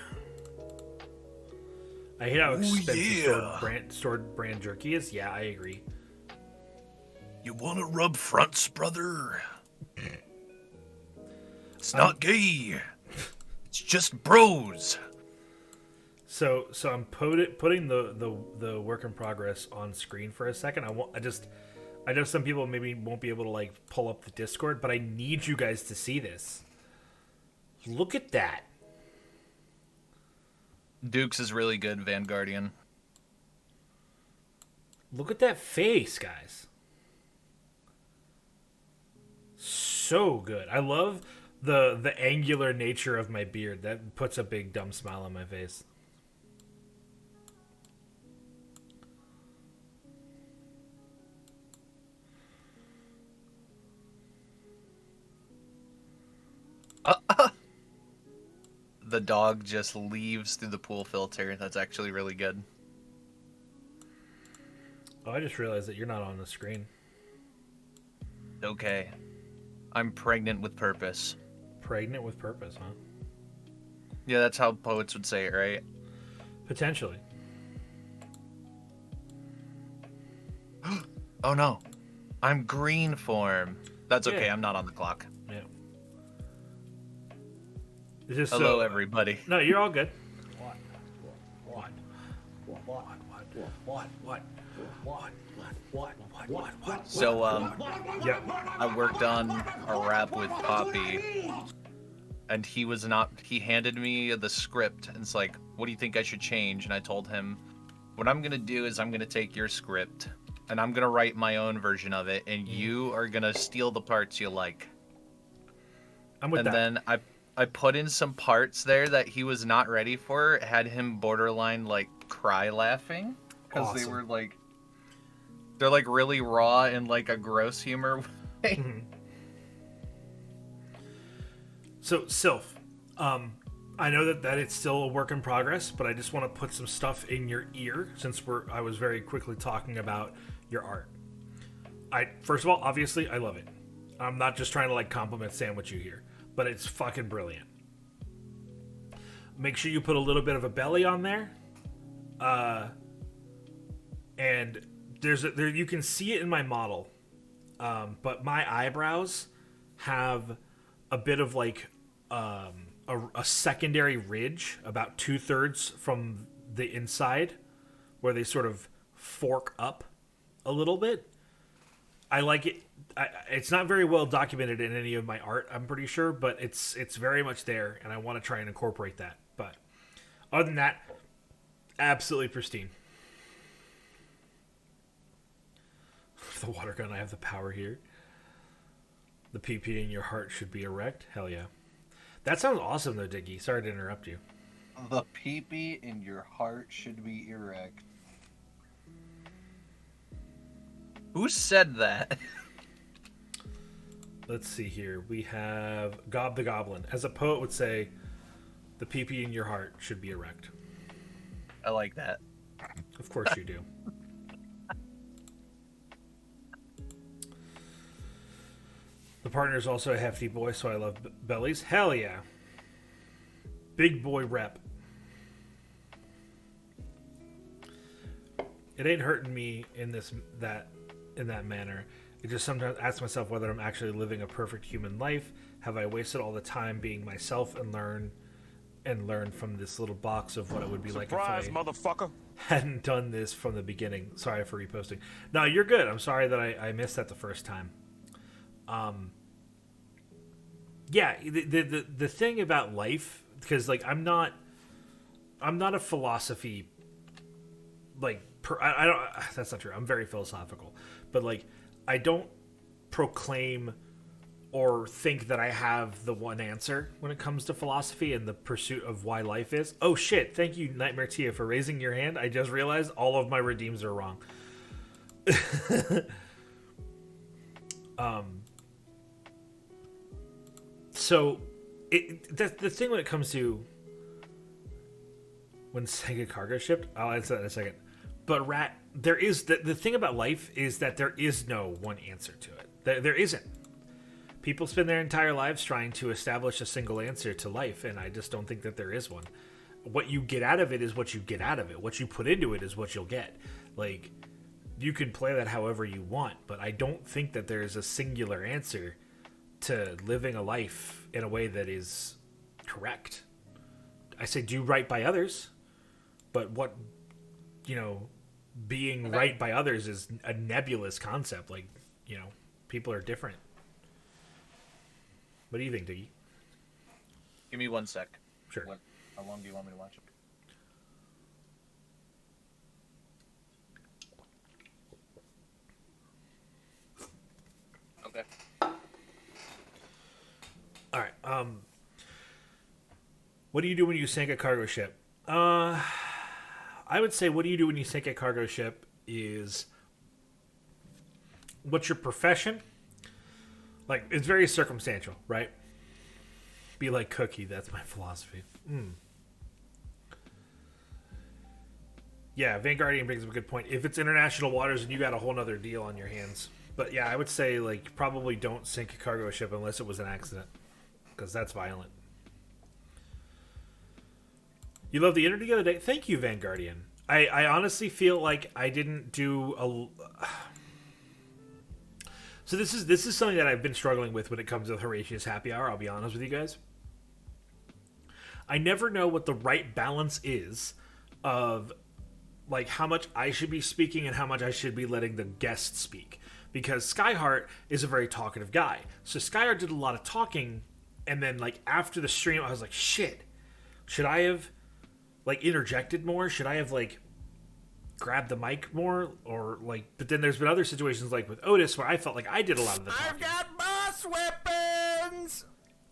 I hate how expensive stored brand jerky is. Yeah, I agree. You want to rub fronts, brother? It's not gay. It's just bros. So I'm putting the work in progress on screen for a second. I know some people maybe won't be able to like pull up the Discord, but I need you guys to see this. Look at that. Dukes is really good, Vanguardian. Look at that face, guys. So good. I love the angular nature of my beard. That puts a big dumb smile on my face. The dog just leaves through the pool filter. That's actually really good. Oh, I just realized that you're not on the screen. Okay. I'm pregnant with purpose. Pregnant with purpose, huh? Yeah, that's how poets would say it, right? Potentially. Oh no. I'm green form. That's okay, Yeah. I'm not on the clock. Yeah. It's just Hello, everybody. No, you're all good. What? So, Yeah. I worked on a rap with Poppy, and he handed me the script, and it's like, what do you think I should change? And I told him, what I'm gonna do is I'm gonna take your script, and I'm gonna write my own version of it, and you are gonna steal the parts you like. I'm with that. And then I put in some parts there that he was not ready for. Had him borderline like cry laughing because they were like, they're like really raw and like a gross humor way. Mm-hmm. So Sylph, I know that it's still a work in progress, but I just want to put some stuff in your ear since I was very quickly talking about your art. First of all, obviously, I love it. I'm not just trying to like compliment sandwich you here, but it's fucking brilliant. Make sure you put a little bit of a belly on there, and there you can see it in my model, but my eyebrows have a bit of like a secondary ridge about 2/3 from the inside where they sort of fork up a little bit. I like it. It's not very well documented in any of my art, I'm pretty sure, but it's very much there, and I want to try and incorporate that. But other than that, absolutely pristine. The water gun, I have the power here. The PP in your heart should be erect. Hell yeah. That sounds awesome, though, Diggy. Sorry to interrupt you. The PP in your heart should be erect. Who said that? Let's see here. We have Gob the Goblin. As a poet would say, the PP in your heart should be erect. I like that. Of course you do. The partner's also a hefty boy, so I love bellies. Hell yeah. Big boy rep. It ain't hurting me in that manner. I just sometimes ask myself whether I'm actually living a perfect human life. Have I wasted all the time being myself and learn from this little box of what it would be like if I motherfucker hadn't done this from the beginning. Sorry for reposting. No, you're good. I'm sorry that I missed that the first time. Yeah, the thing about life, because like I'm not a philosophy like I don't. That's not true. I'm very philosophical, but like I don't proclaim or think that I have the one answer when it comes to philosophy and the pursuit of why life is. Oh shit! Thank you, Nightmare Tia, for raising your hand. I just realized all of my redeems are wrong. So, the thing when it comes to when Sega cargo shipped, I'll answer that in a second. But Rat, there is the thing about life is that there is no one answer to it. There isn't. People spend their entire lives trying to establish a single answer to life, and I just don't think that there is one. What you get out of it is what you get out of it. What you put into it is what you'll get. Like, you can play that however you want, but I don't think that there is a singular answer to living a life in a way that is correct. I say do right by others, but what, being right by others is a nebulous concept. Like, people are different. What do you think, Diggy? Give me 1 sec. Sure. How long do you want me to watch it? Okay. All right. What do you do when you sink a cargo ship? I would say what do you do when you sink a cargo ship is what's your profession? Like, it's very circumstantial, right? Be like Cookie, that's my philosophy. Yeah, Vanguardian brings up a good point. If it's international waters, then you got a whole nother deal on your hands. But yeah, I would say, like, probably don't sink a cargo ship unless it was an accident. Because that's violent. You love the interview the other day? Thank you, Vanguardian. I honestly feel like I didn't do a... So this is something that I've been struggling with when it comes to Horatius Happy Hour, I'll be honest with you guys. I never know what the right balance is of, like, how much I should be speaking and how much I should be letting the guest speak. Because Skyheart is a very talkative guy. So Skyheart did a lot of talking, and then, like, after the stream, I was like, shit, should I have, like, interjected more? Should I have, like, grab the mic more, or like. But then there's been other situations like with Otis where I felt like I did a lot of the talking. I've got boss weapons.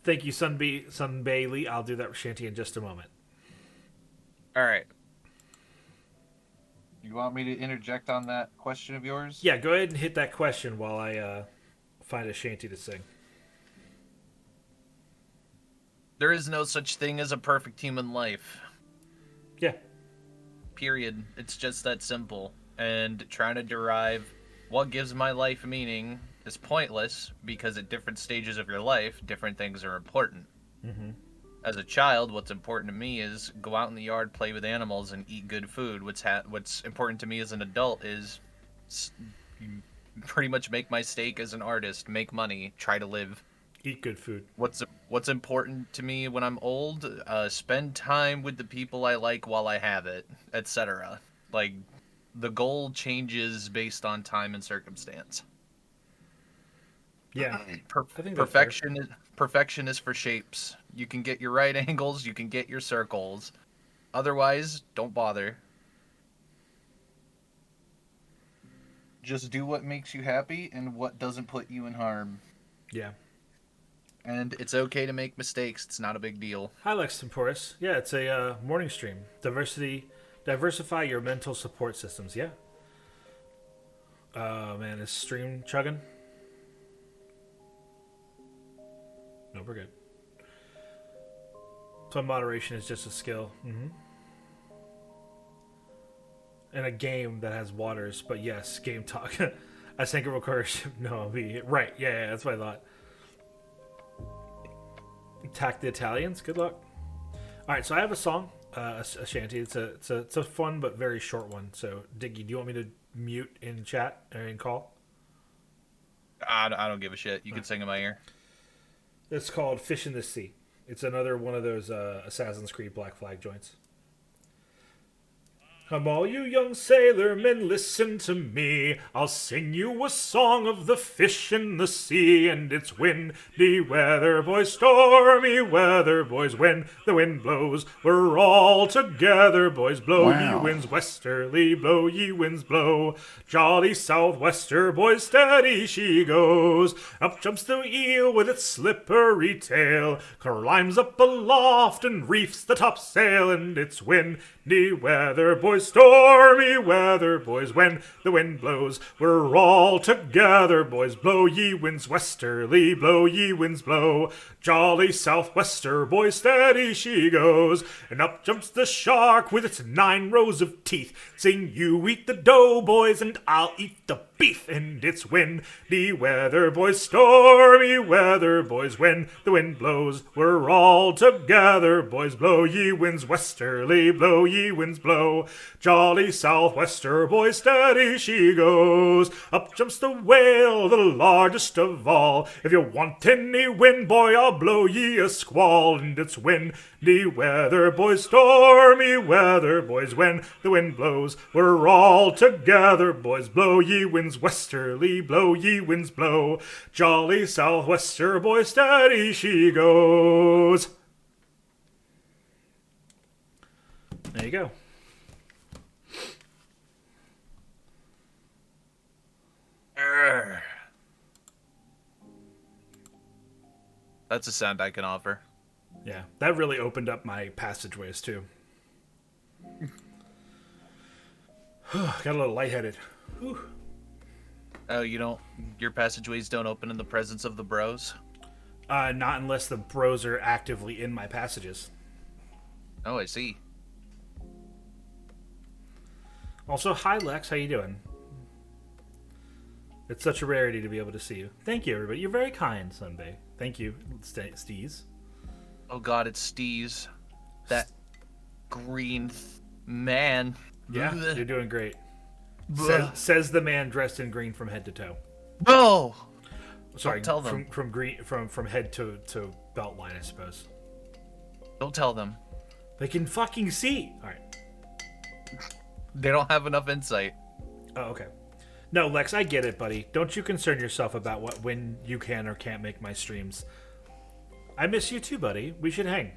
Thank you, Sun Bailey. I'll do that shanty in just a moment. All right. You want me to interject on that question of yours? Yeah, go ahead and hit that question while I find a shanty to sing. There is no such thing as a perfect human life. Yeah. Period. It's just that simple. And trying to derive what gives my life meaning is pointless, because at different stages of your life, different things are important. Mm-hmm. As a child, what's important to me is go out in the yard, play with animals, and eat good food. What's important to me as an adult is pretty much make my stake as an artist, make money, try to live. Eat good food. What's important to me when I'm old? Spend time with the people I like while I have it, etc. Like, the goal changes based on time and circumstance. Yeah. I think Perfection is for shapes. You can get your right angles, you can get your circles. Otherwise, don't bother. Just do what makes you happy and what doesn't put you in harm. Yeah. And it's okay to make mistakes. It's not a big deal. Hi, Lex Temporis. Yeah, it's a morning stream. Diversify your mental support systems. Yeah. Man, is stream chugging? No, we're good. So moderation is just a skill. Mm-hmm. In a game that has waters, but yes, game talk. I think it requires no me. Right, yeah, that's what I thought. Attack the Italians. Good luck. All right, so I have a song, a shanty. It's a fun but very short one. So, Diggy, do you want me to mute in chat or in call? I don't give a shit. You can sing in my ear. It's called Fish in the Sea. It's another one of those Assassin's Creed Black Flag joints. Come all you young sailormen, listen to me. I'll sing you a song of the fish in the sea. And it's windy weather, boys, stormy weather, boys. When the wind blows, we're all together, boys. Blow ye winds westerly, blow ye winds blow. Jolly southwester, boys, steady she goes. Up jumps the eel with its slippery tail, climbs up aloft and reefs the topsail. And it's windy weather, boys, stormy weather, boys. When the wind blows, we're all together, boys. Blow ye winds westerly, blow ye winds blow. Jolly southwester, boys, steady she goes. And up jumps the shark with its 9 rows of teeth. Sing, you eat the dough, boys, and I'll eat the beef. And it's windy weather, boys, stormy weather, boys. When the wind blows, we're all together, boys. Blow ye winds westerly, blow ye winds blow. Jolly southwester, boys, steady she goes. Up jumps the whale, the largest of all. If you want any wind, boy, I'll blow ye a squall. And it's windy weather, boys, stormy weather, boys. When the wind blows, we're all together, boys. Blow ye winds westerly, blow ye winds blow. Jolly southwester, boys, steady she goes. There you go. That's a sound I can offer. Yeah, that really opened up my passageways too. Got a little lightheaded. Whew. Oh, your passageways don't open in the presence of the bros? Not unless the bros are actively in my passages. Oh, I see. Also, hi Lex, how you doing? It's such a rarity to be able to see you. Thank you, everybody. You're very kind, Sunday. Thank you, Steez. Oh god, it's Steez. That green man. Yeah, you're doing great. Says the man dressed in green from head to toe. No! Sorry, don't tell them. From green from head to belt line, I suppose. Don't tell them. They can fucking see. All right. They don't have enough insight. Oh, okay. No, Lex, I get it, buddy. Don't you concern yourself about when you can or can't make my streams. I miss you too, buddy. We should hang.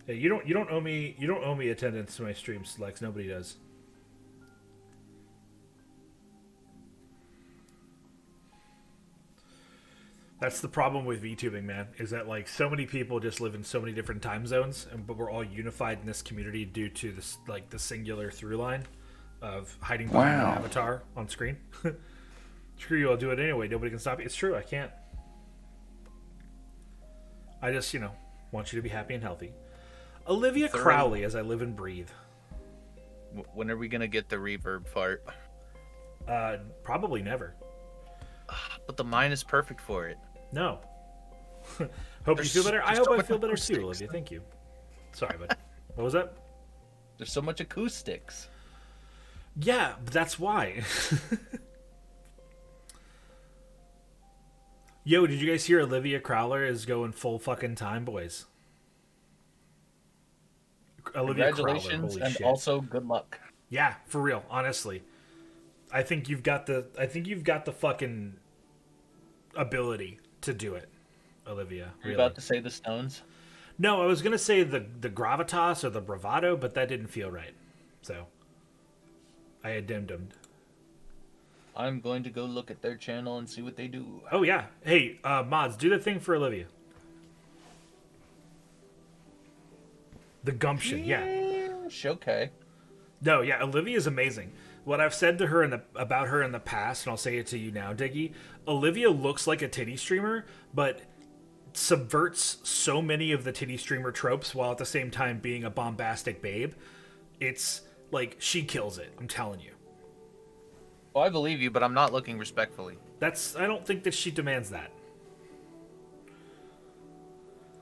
Yeah, you don't owe me attendance to my streams, Lex. Nobody does. That's the problem with VTubing, man, is that like so many people just live in so many different time zones, but we're all unified in this community due to this like the singular through line of hiding behind an avatar on screen. Screw you, I'll do it anyway. Nobody can stop you. It's true, I can't. I just, want you to be happy and healthy. Olivia Crowley, as I live and breathe. When are we gonna get the reverb fart? Probably never. But the mine is perfect for it. No. Hope you feel better. I hope I feel better too, Olivia. Thank you. Sorry, but what was that? There's so much acoustics. Yeah, but that's why. Yo, did you guys hear Olivia Crowler is going full fucking time, boys? Olivia Congratulations, Crowler, and shit. Also good luck. Yeah, for real, honestly. I think you've got the fucking ability to do it, Olivia. Are you about to say the Stones? No, I was gonna say the gravitas or the bravado, but that didn't feel right. So I addendum. I'm going to go look at their channel and see what they do. Oh yeah. Hey, mods, do the thing for Olivia. The gumption, yeah. Okay. No, yeah, Olivia is amazing. What I've said to her about her in the past, and I'll say it to you now, Diggy, Olivia looks like a titty streamer, but subverts so many of the titty streamer tropes while at the same time being a bombastic babe. It's like, she kills it, I'm telling you. Well, I believe you, but I'm not looking respectfully. I don't think that she demands that.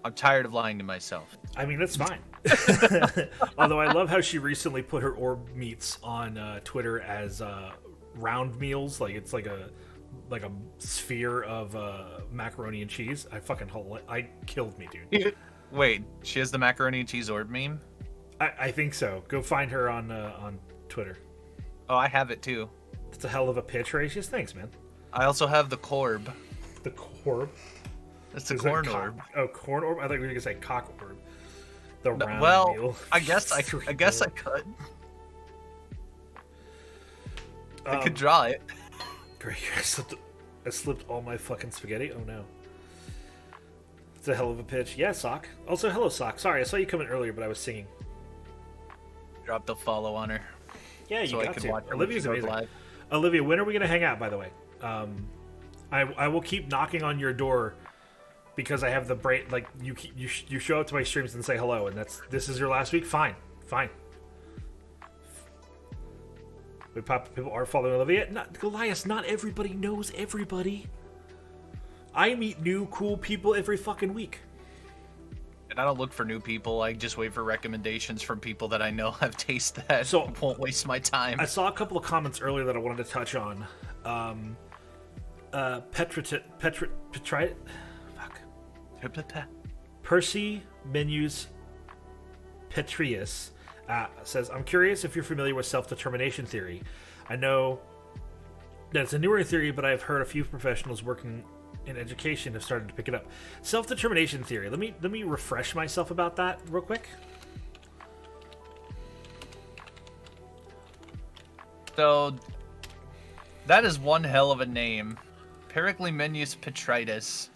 I'm tired of lying to myself. I mean, that's fine. Although I love how she recently put her orb meats on Twitter as round meals, like it's like a sphere of macaroni and cheese. I killed me, dude. Wait, she has the macaroni and cheese orb meme? I think so. Go find her on Twitter. Oh, I have it too. It's a hell of a pitch, Racious. Thanks, man. I also have the Corb. The Corb? It's the corn orb. Oh, corn orb? I thought you were gonna say cock orb. The round meal. I guess I could. I could draw it. Great. I slipped all my fucking spaghetti. Oh no. It's a hell of a pitch. Yeah, Sock. Also, hello, Sock. Sorry, I saw you come in earlier, but I was singing. Drop the follow on her. Yeah, you so got I can to. Watch Olivia's amazing. Live. Olivia, when are we gonna hang out? By the way, I will keep knocking on your door because I have the brain. Like you show up to my streams and say hello, and this is your last week. Fine. People are following Olivia. Goliath, not everybody knows everybody. I meet new cool people every fucking week. And I don't look for new people. I just wait for recommendations from people that I know have taste that won't waste my time. I saw a couple of comments earlier that I wanted to touch on. Percy Menus Petrius says, I'm curious if you're familiar with self-determination theory. I know that it's a newer theory, but I've heard a few professionals working in education have started to pick it up. Self-determination theory. Let me refresh myself about that real quick. So that is one hell of a name. Periclemenus Petritus.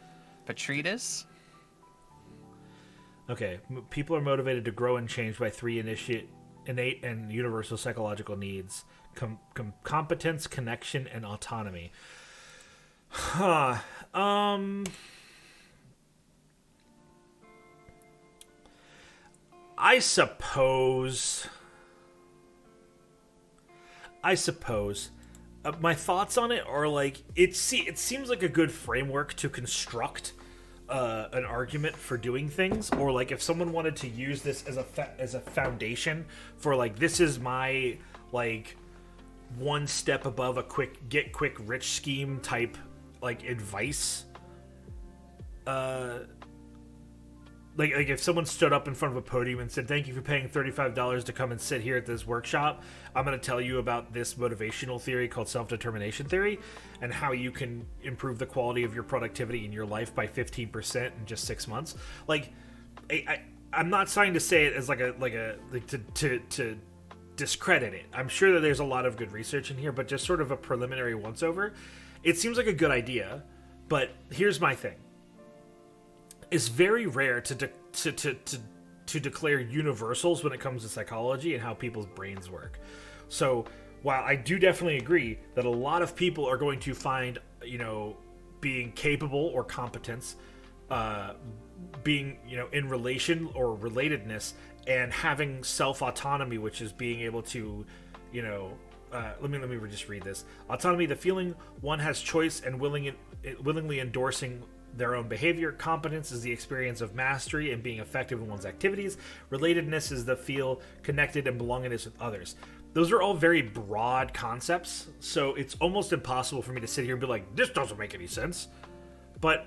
Petritus? Okay. People are motivated to grow and change by three innate and universal psychological needs. Competence, connection, and autonomy. Huh. I suppose. My thoughts on it are like it seems like a good framework to construct an argument for doing things, or like if someone wanted to use this as a foundation for like this is my like one step above a quick rich scheme type like advice. Like if someone stood up in front of a podium and said, thank you for paying $35 to come and sit here at this workshop, I'm going to tell you about this motivational theory called self-determination theory and how you can improve the quality of your productivity in your life by 15% in just 6 months. Like, I'm not trying to say it as like to discredit it. I'm sure that there's a lot of good research in here, but just sort of a preliminary once over. It seems like a good idea, but here's my thing. It's very rare to declare universals when it comes to psychology and how people's brains work. So while I do definitely agree that a lot of people are going to find, being capable or competence, being, in relation or relatedness and having self-autonomy, which is being able to, let me just read this. Autonomy, the feeling one has choice and willingly endorsing their own behavior. Competence is the experience of mastery and being effective in one's activities. Relatedness is the feel connected and belongingness with others. Those are all very broad concepts, so it's almost impossible for me to sit here and be like, this doesn't make any sense. But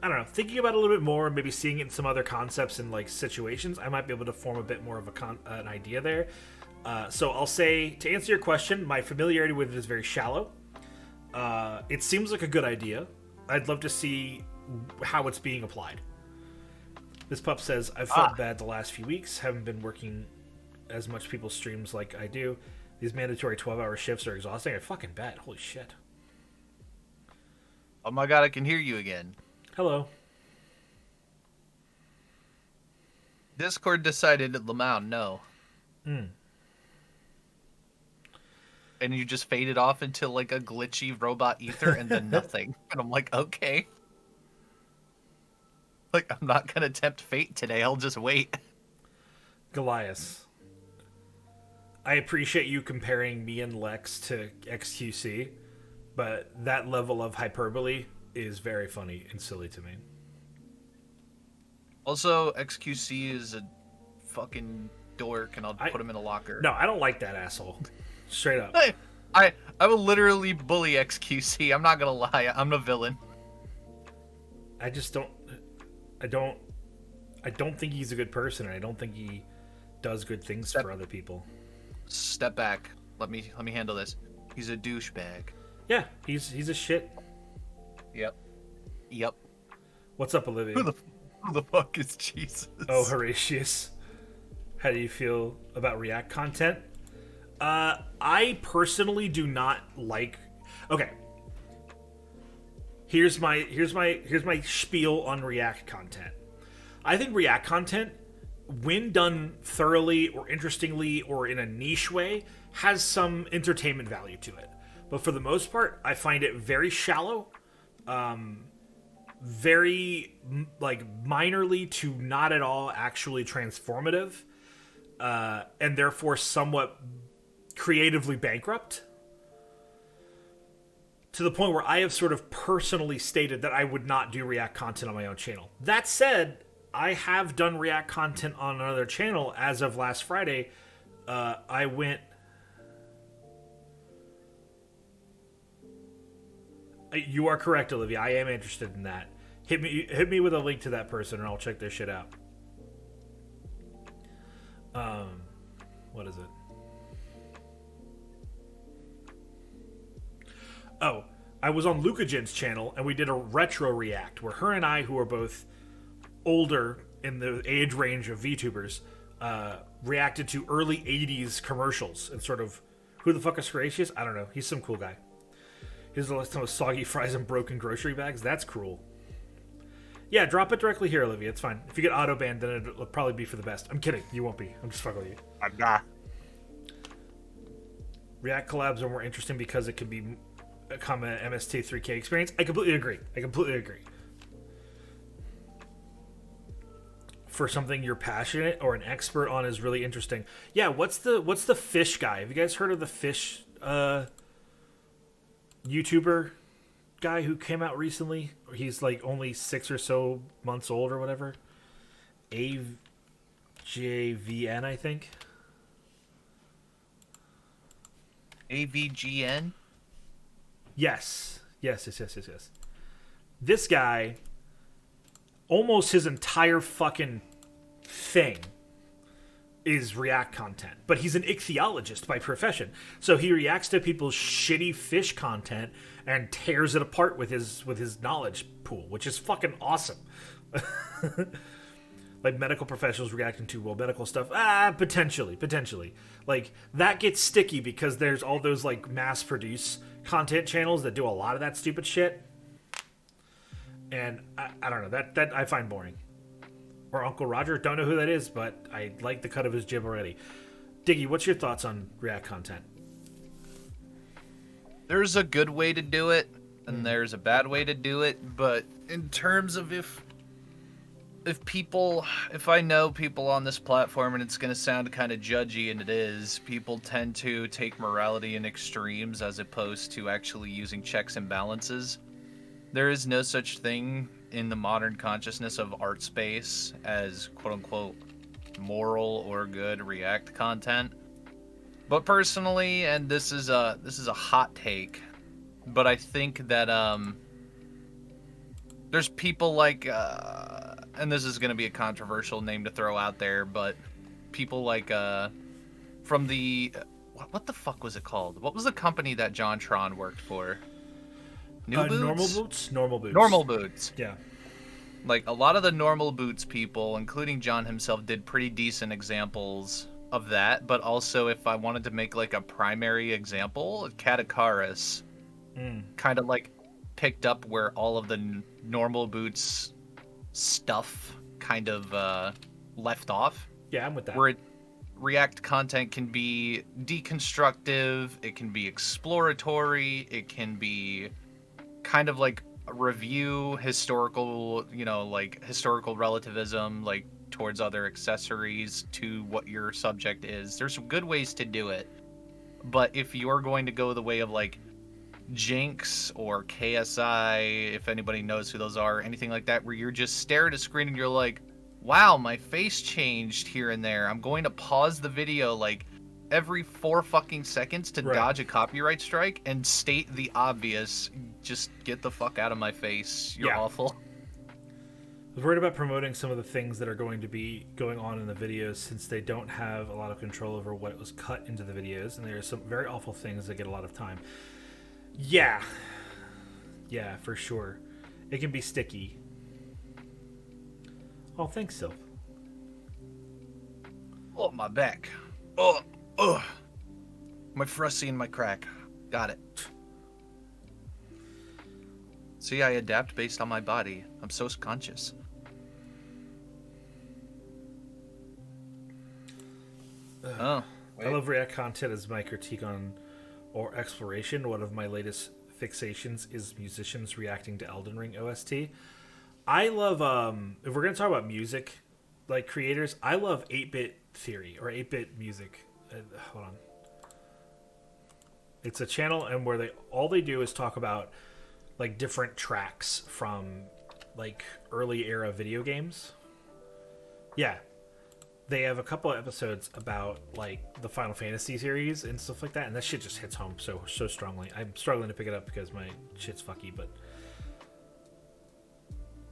I don't know, thinking about it a little bit more, maybe seeing it in some other concepts and like situations, I might be able to form a bit more of an idea there. So I'll say, to answer your question, my familiarity with it is very shallow. It seems like a good idea. I'd love to see how it's being applied. This pup says, I've felt bad the last few weeks, haven't been working as much people's streams like I do. These mandatory 12-hour shifts are exhausting. I fucking bet. Holy shit. Oh my god, I can hear you again. Hello. Discord decided Lamau, no. And you just faded off into like a glitchy robot ether and then nothing. And I'm like, okay. Like, I'm not gonna tempt fate today, I'll just wait. Goliath. I appreciate you comparing me and Lex to XQC, but that level of hyperbole is very funny and silly to me. Also, XQC is a fucking dork, and I'll put him in a locker. No, I don't like that asshole. Straight up. I will literally bully XQC. I'm not gonna lie. I'm a villain. I just don't. I don't think he's a good person, and I don't think he does good things for other people. Step back. Let me handle this. He's a douchebag. Yeah, he's a shit. Yep. What's up, Olivia? Who the fuck is Jesus? Oh, Horatius. How do you feel about React content? I personally do not like. Okay. Here's my spiel on React content. I think React content, when done thoroughly or interestingly or in a niche way, has some entertainment value to it. But for the most part, I find it very shallow, very like minorly to not at all actually transformative, and therefore somewhat creatively bankrupt. To the point where I have sort of personally stated that I would not do React content on my own channel. That said, I have done React content on another channel as of last Friday. I went... You are correct, Olivia. I am interested in that. Hit me with a link to that person and I'll check their shit out. What is it? Oh, I was on Lucagen's channel and we did a retro react where her and I, who are both older in the age range of VTubers, reacted to early 80s commercials and sort of, who the fuck is Horatius? I don't know. He's some cool guy. Here's the list of soggy fries and broken grocery bags. That's cruel. Yeah, drop it directly here, Olivia. It's fine. If you get auto banned, then it'll probably be for the best. I'm kidding. You won't be. I'm just fucking with you. I'm not. React collabs are more interesting because it could become an MST3K experience. I completely agree. For something you're passionate or an expert on is really interesting. Yeah, what's the fish guy? Have you guys heard of the fish YouTuber guy who came out recently? He's like only 6 or so months old or whatever. AJVN, I think. AVGN? Yes. This guy, almost his entire fucking thing is React content. But he's an ichthyologist by profession. So he reacts to people's shitty fish content and tears it apart with his knowledge pool, which is fucking awesome. like medical professionals reacting to medical stuff. Potentially. Like that gets sticky because there's all those like mass produce content channels that do a lot of that stupid shit. And I don't know, that I find boring. Or Uncle Roger, don't know who that is, but I like the cut of his jib already. Diggy, what's your thoughts on React content? There's a good way to do it, and there's a bad way to do it, but in terms of if I know people on this platform, and it's going to sound kind of judgy, and it is, people tend to take morality in extremes as opposed to actually using checks and balances. There is no such thing in the modern consciousness of art space as quote-unquote moral or good React content. But personally, and this is a hot take, but I think that there's people like and this is going to be a controversial name to throw out there, but people like from the what the fuck was it called? What was the company that John Tron worked for? Normal Boots. Normal Boots. Yeah. Like a lot of the Normal Boots people, including John himself, did pretty decent examples of that. But also, if I wanted to make like a primary example, Catakaris kind of like picked up where all of the Normal Boots stuff kind of left off. Yeah, I'm with that. Where React content can be deconstructive, it can be exploratory, it can be kind of like a review, historical, like historical relativism, like towards other accessories to what your subject is. There's some good ways to do it. But if you're going to go the way of like Jinx or KSI, if anybody knows who those are, anything like that, where you're just stare at a screen and you're like, wow, my face changed here and there. I'm going to pause the video like every 4 fucking seconds to dodge a copyright strike and state the obvious. Just get the fuck out of my face. You're awful. I was worried about promoting some of the things that are going to be going on in the videos since they don't have a lot of control over what was cut into the videos, and there are some very awful things that get a lot of time. Yeah, for sure. It can be sticky. Oh, thanks, Sylph. Oh, my back. Oh. My frosty and my crack. Got it. See, I adapt based on my body. I'm so conscious. I love React content as my critique on or exploration. One of my latest fixations is musicians reacting to Elden Ring OST. I love, if we're going to talk about music, like creators, I love 8-bit theory or 8-bit music. Hold on. It's a channel and where all they do is talk about like different tracks from like early era video games. Yeah. They have a couple of episodes about like the Final Fantasy series and stuff like that, and that shit just hits home so strongly. I'm struggling to pick it up because my shit's fucky, but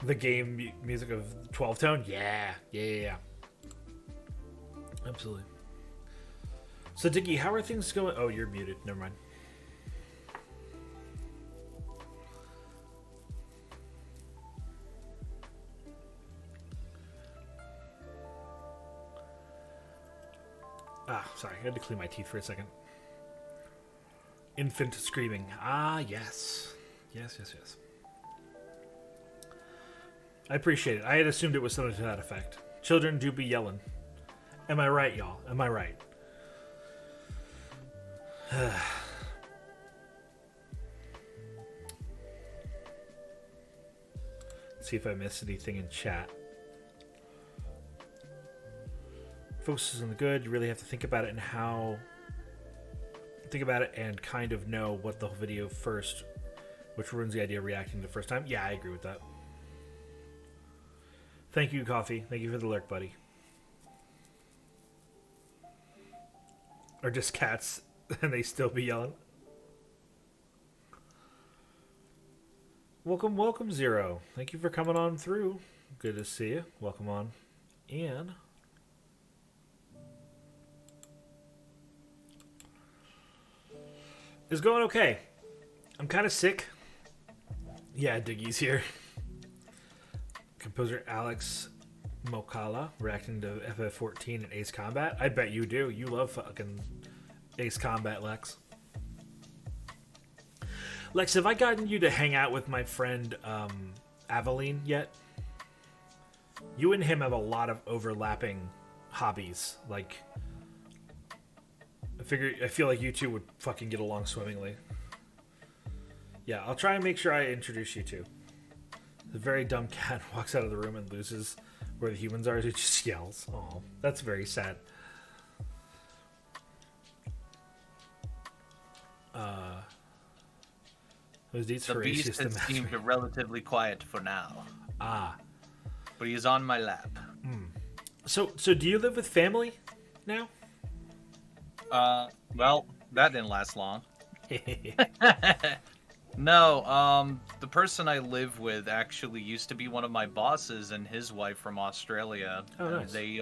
the game music of 12 tone, yeah. Absolutely. So, Diggy, how are things going? Oh, you're muted. Never mind. Sorry. I had to clean my teeth for a second. Infant screaming. Yes. Yes. I appreciate it. I had assumed it was something to that effect. Children do be yelling. Am I right, y'all? Am I right? See if I missed anything in chat. Focuses on the good. You really have to think about it and and kind of know what the video first, which ruins the idea of reacting the first time. Yeah, I agree with that. Thank you, Coffee. Thank you for the lurk, buddy. Or just cats and they still be yelling. Welcome, Zero. Thank you for coming on through. Good to see you. Welcome on. And it's going okay. I'm kind of sick. Yeah, Diggy's here. Composer Alex Mokala reacting to FF14 and Ace Combat. I bet you do. You love fucking Ace Combat, Lex. Lex, have I gotten you to hang out with my friend Aveline yet? You and him have a lot of overlapping hobbies. Like, I feel like you two would fucking get along swimmingly. Yeah, I'll try and make sure I introduce you two. The very dumb cat walks out of the room and loses where the humans are. It just yells. Oh, that's very sad. The beast has seemed relatively quiet for now. Ah. But he is on my lap. So do you live with family now? Well, that didn't last long. No, the person I live with actually used to be one of my bosses and his wife from Australia. Oh, nice. They,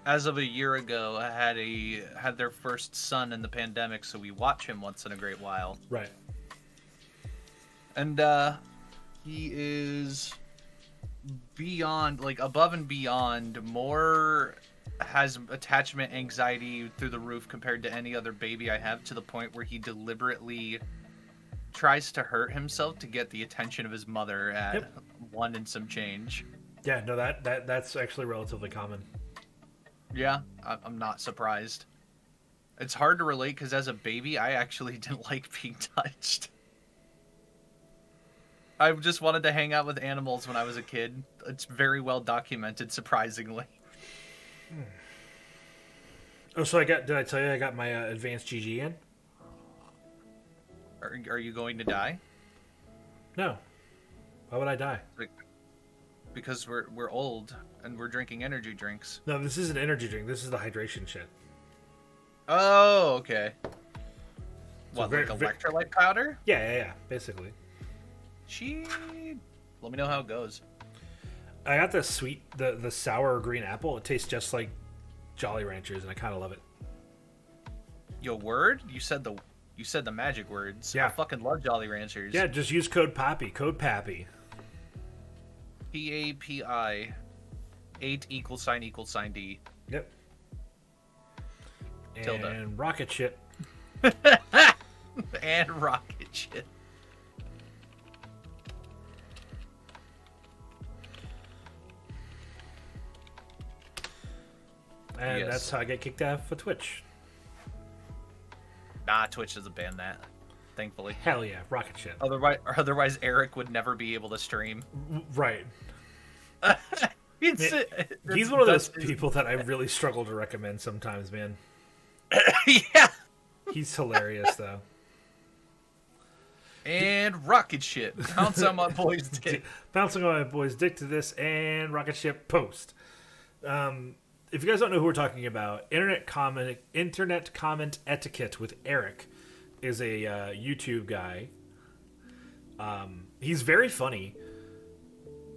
as of a year ago, had their first son in the pandemic, so we watch him once in a great while. Right. And he is beyond, like, above and beyond, has attachment anxiety through the roof compared to any other baby I have, to the point where he deliberately tries to hurt himself to get the attention of his mother at 1 and some change. Yeah, no, that's actually relatively common. Yeah, I'm not surprised. It's hard to relate because as a baby, I actually didn't like being touched. I just wanted to hang out with animals when I was a kid. It's very well documented, surprisingly. Oh, so did I tell you I got my advanced GG in? Are you going to die? No. Why would I die? Because we're old and we're drinking energy drinks. No, this is an energy drink. This is the hydration shit. Oh, okay. What, like electrolyte powder? Yeah, basically. Let me know how it goes. I got the sour green apple. It tastes just like Jolly Ranchers, and I kind of love it. Yo, word? You said the magic words. Yeah. I fucking love Jolly Ranchers. Yeah, just use code PAPI. Code PAPI. PAPI. 8 == D. Yep. Tilda. And rocket shit. And rocket shit. And Yes. that's how I get kicked off of Twitch. Nah, Twitch doesn't ban that. Thankfully. Hell yeah, rocket shit. Otherwise, Eric would never be able to stream. Right. He's one of those people that I really struggle to recommend sometimes, man. Yeah. He's hilarious, though. And rocket shit. Bounce on my boy's dick. Bouncing on my boy's dick to this, and rocket ship post. If you guys don't know who we're talking about, Internet Comment Etiquette with Eric is a YouTube guy. He's very funny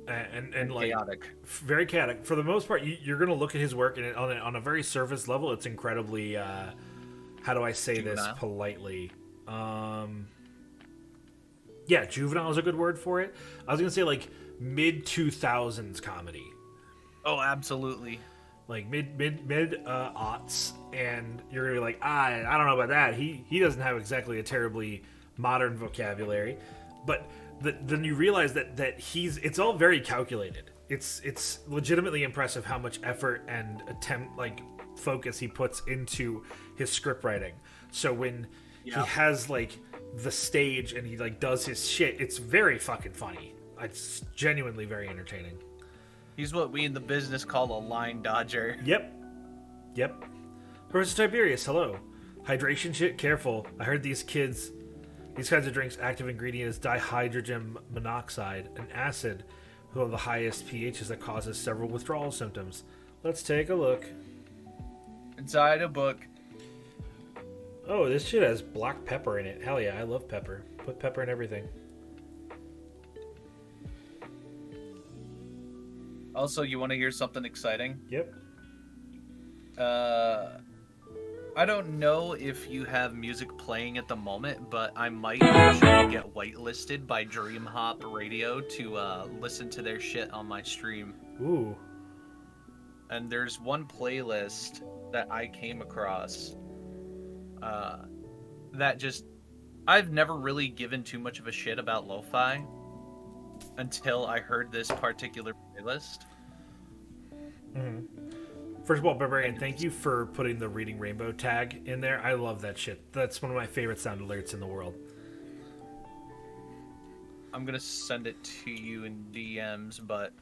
and like chaotic. Very chaotic. For the most part, you're going to look at his work, and on a very surface level, it's incredibly. How do I say juvenile? This politely? Yeah, juvenile is a good word for it. I was going to say like mid 2000s comedy. Oh, absolutely. Like mid aughts, and you're gonna be like, I don't know about that. He doesn't have exactly a terribly modern vocabulary, but then you realize that it's all very calculated. It's legitimately impressive how much effort and focus he puts into his script writing. So when he has like the stage and he like does his shit, it's very fucking funny. It's genuinely very entertaining. He's what we in the business call a line dodger. Yep. Professor Tiberius, hello. Hydration shit, careful. I heard these kinds of drinks' active ingredient is dihydrogen monoxide, an acid who have the highest pHs that causes several withdrawal symptoms. Let's take a look. Inside a book. Oh, this shit has black pepper in it. Hell yeah, I love pepper. Put pepper in everything. Also, you want to hear something exciting? Yep. I don't know if you have music playing at the moment, but I might actually get whitelisted by DreamHop Radio to listen to their shit on my stream. Ooh. and there's one playlist that I came across that just I've never really given too much of a shit about lo-fi until I heard this particular playlist. Mm-hmm. First of all, Barbarian, thank you for putting the Reading Rainbow tag in there. I love that shit. That's one of my favorite sound alerts in the world. I'm gonna send it to you in DMs, but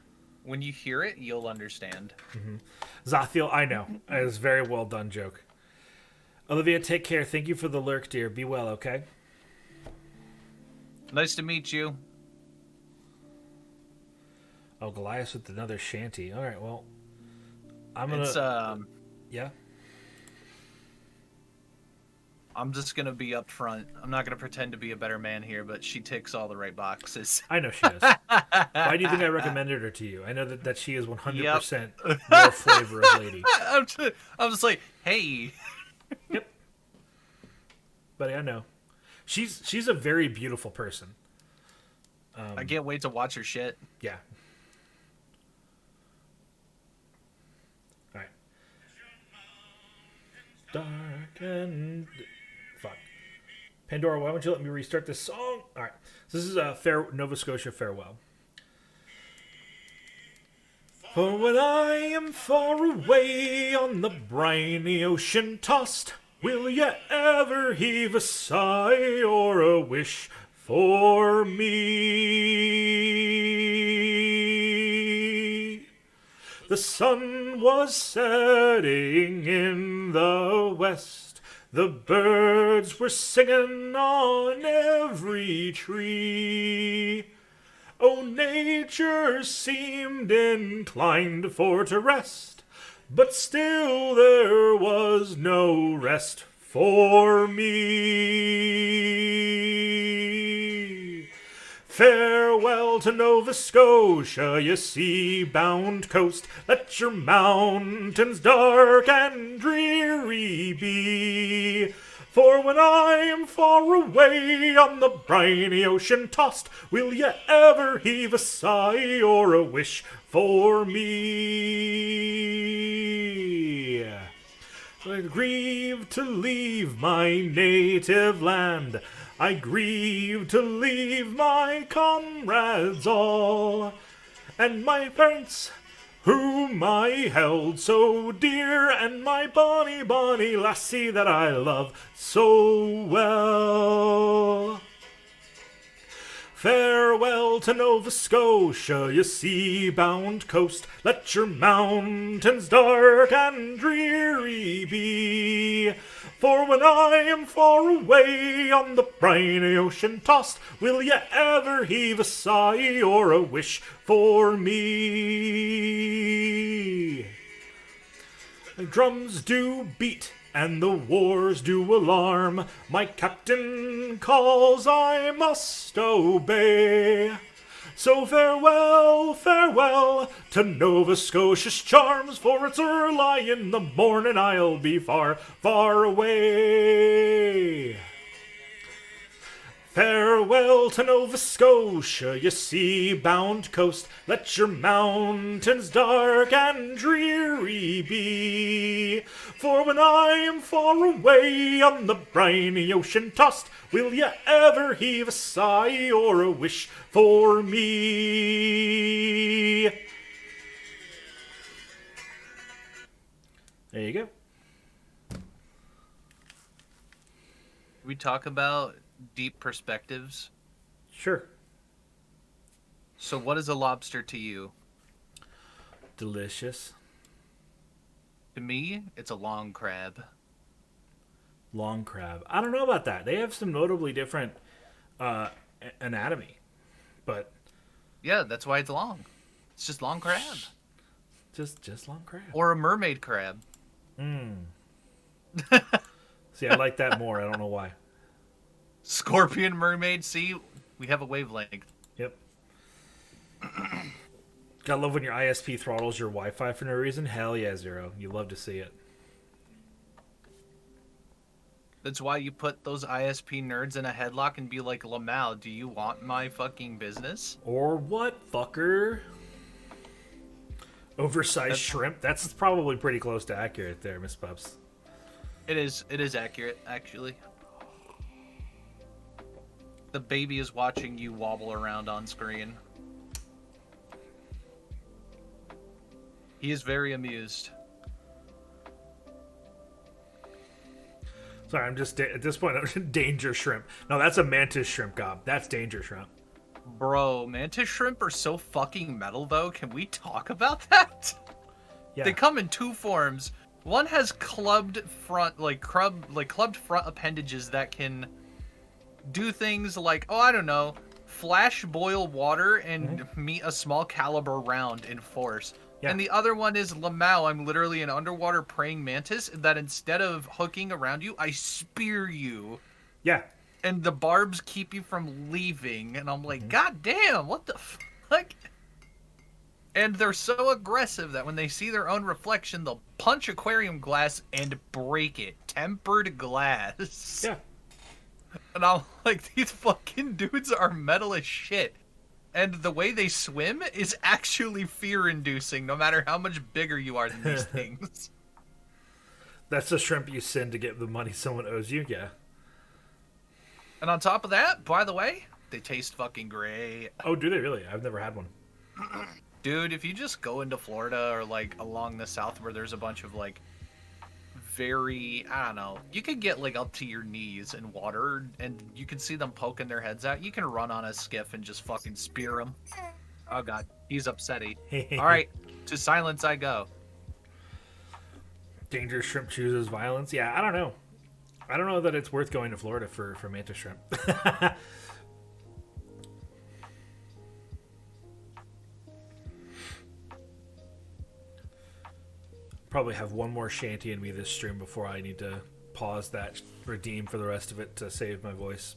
when you hear it, you'll understand. Mm-hmm. Zathiel, I know. It was a very well done joke. Olivia, take care. Thank you for the lurk, dear. Be well, okay? Nice to meet you. Oh, Goliath with another shanty. All right, well, I'm gonna. It's Yeah. I'm just gonna be up front. I'm not gonna pretend to be a better man here, but she ticks all the right boxes. I know she does. Why do you think I recommended her to you? I know that she is 100% your flavor of lady. I'm just like, hey. Yep. Buddy, I know. She's a very beautiful person. I can't wait to watch her shit. Yeah. All right. Dark and fuck. Pandora, why don't you let me restart this song? All right. So this is a Nova Scotia farewell. For when I am far away on the briny ocean tossed, will ye ever heave a sigh or a wish for me? The sun was setting in the west, the birds were singing on every tree. Oh, nature seemed inclined for to rest, but still there was no rest for me. Farewell to Nova Scotia, ye sea-bound coast. Let your mountains dark and dreary be. For when I am far away on the briny ocean tossed, will ye ever heave a sigh or a wish for me? I grieve to leave my native land, I grieve to leave my comrades all, and my parents whom I held so dear, and my bonny, bonny lassie that I love so well. Farewell to Nova Scotia, ye sea-bound coast. Let your mountains dark and dreary be. For when I am far away on the briny ocean tossed, will ye ever heave a sigh or a wish for me? The drums do beat and the wars do alarm. My captain calls, I must obey. So farewell, farewell to Nova Scotia's charms, for it's early in the morning I'll be far, far away. Farewell to Nova Scotia, ye sea-bound coast. Let your mountains dark and dreary be. For when I am far away on the briny ocean tossed, will ye ever heave a sigh or a wish for me? There you go. We talk about deep perspectives. Sure. So what is a lobster to you? Delicious. To me, it's a long crab. Long crab. I don't know about that. They have some notably different anatomy, but yeah, that's why it's long. It's just long crab. Just long crab. Or a mermaid crab. See, I like that more. I don't know why. Scorpion mermaid. See, we have a wavelength. Yep. Gotta love when your ISP throttles your Wi-Fi for no reason. Hell yeah, Zero. You love to see it. That's why you put those ISP nerds in a headlock and be like, Lamal, do you want my fucking business? Or what, fucker? Oversized shrimp. That's probably pretty close to accurate there, Miss Pups. It is accurate, actually. The baby is watching you wobble around on screen. He is very amused. Sorry, I'm just at this point. I'm danger shrimp. No, that's a mantis shrimp, Gob. That's danger shrimp. Bro, mantis shrimp are so fucking metal, though. Can we talk about that? Yeah. They come in two forms. One has clubbed front, clubbed front appendages that can do things like, oh, I don't know, flash boil water and meet a small caliber round in force. Yeah. And the other one is Lamau. I'm literally an underwater praying mantis that instead of hooking around you, I spear you. Yeah. And the barbs keep you from leaving. And I'm like, God damn, what the fuck? And they're so aggressive that when they see their own reflection, they'll punch aquarium glass and break it. Tempered glass. Yeah. And I'm like, these fucking dudes are metal as shit. And the way they swim is actually fear-inducing, no matter how much bigger you are than these things. That's the shrimp you send to get the money someone owes you, yeah. And on top of that, by the way, they taste fucking great. Oh, do they really? I've never had one. Dude, if you just go into Florida or, like, along the south where there's a bunch of, like, very, I don't know, you could get, like, up to your knees in water, and you can see them poking their heads out. You can run on a skiff and just fucking spear them. Oh, God. He's upsetty. All right. To silence I go. Danger shrimp chooses violence? Yeah, I don't know. I don't know that it's worth going to Florida for mantis shrimp. Probably have one more shanty in me this stream before I need to pause that redeem for the rest of it to save my voice.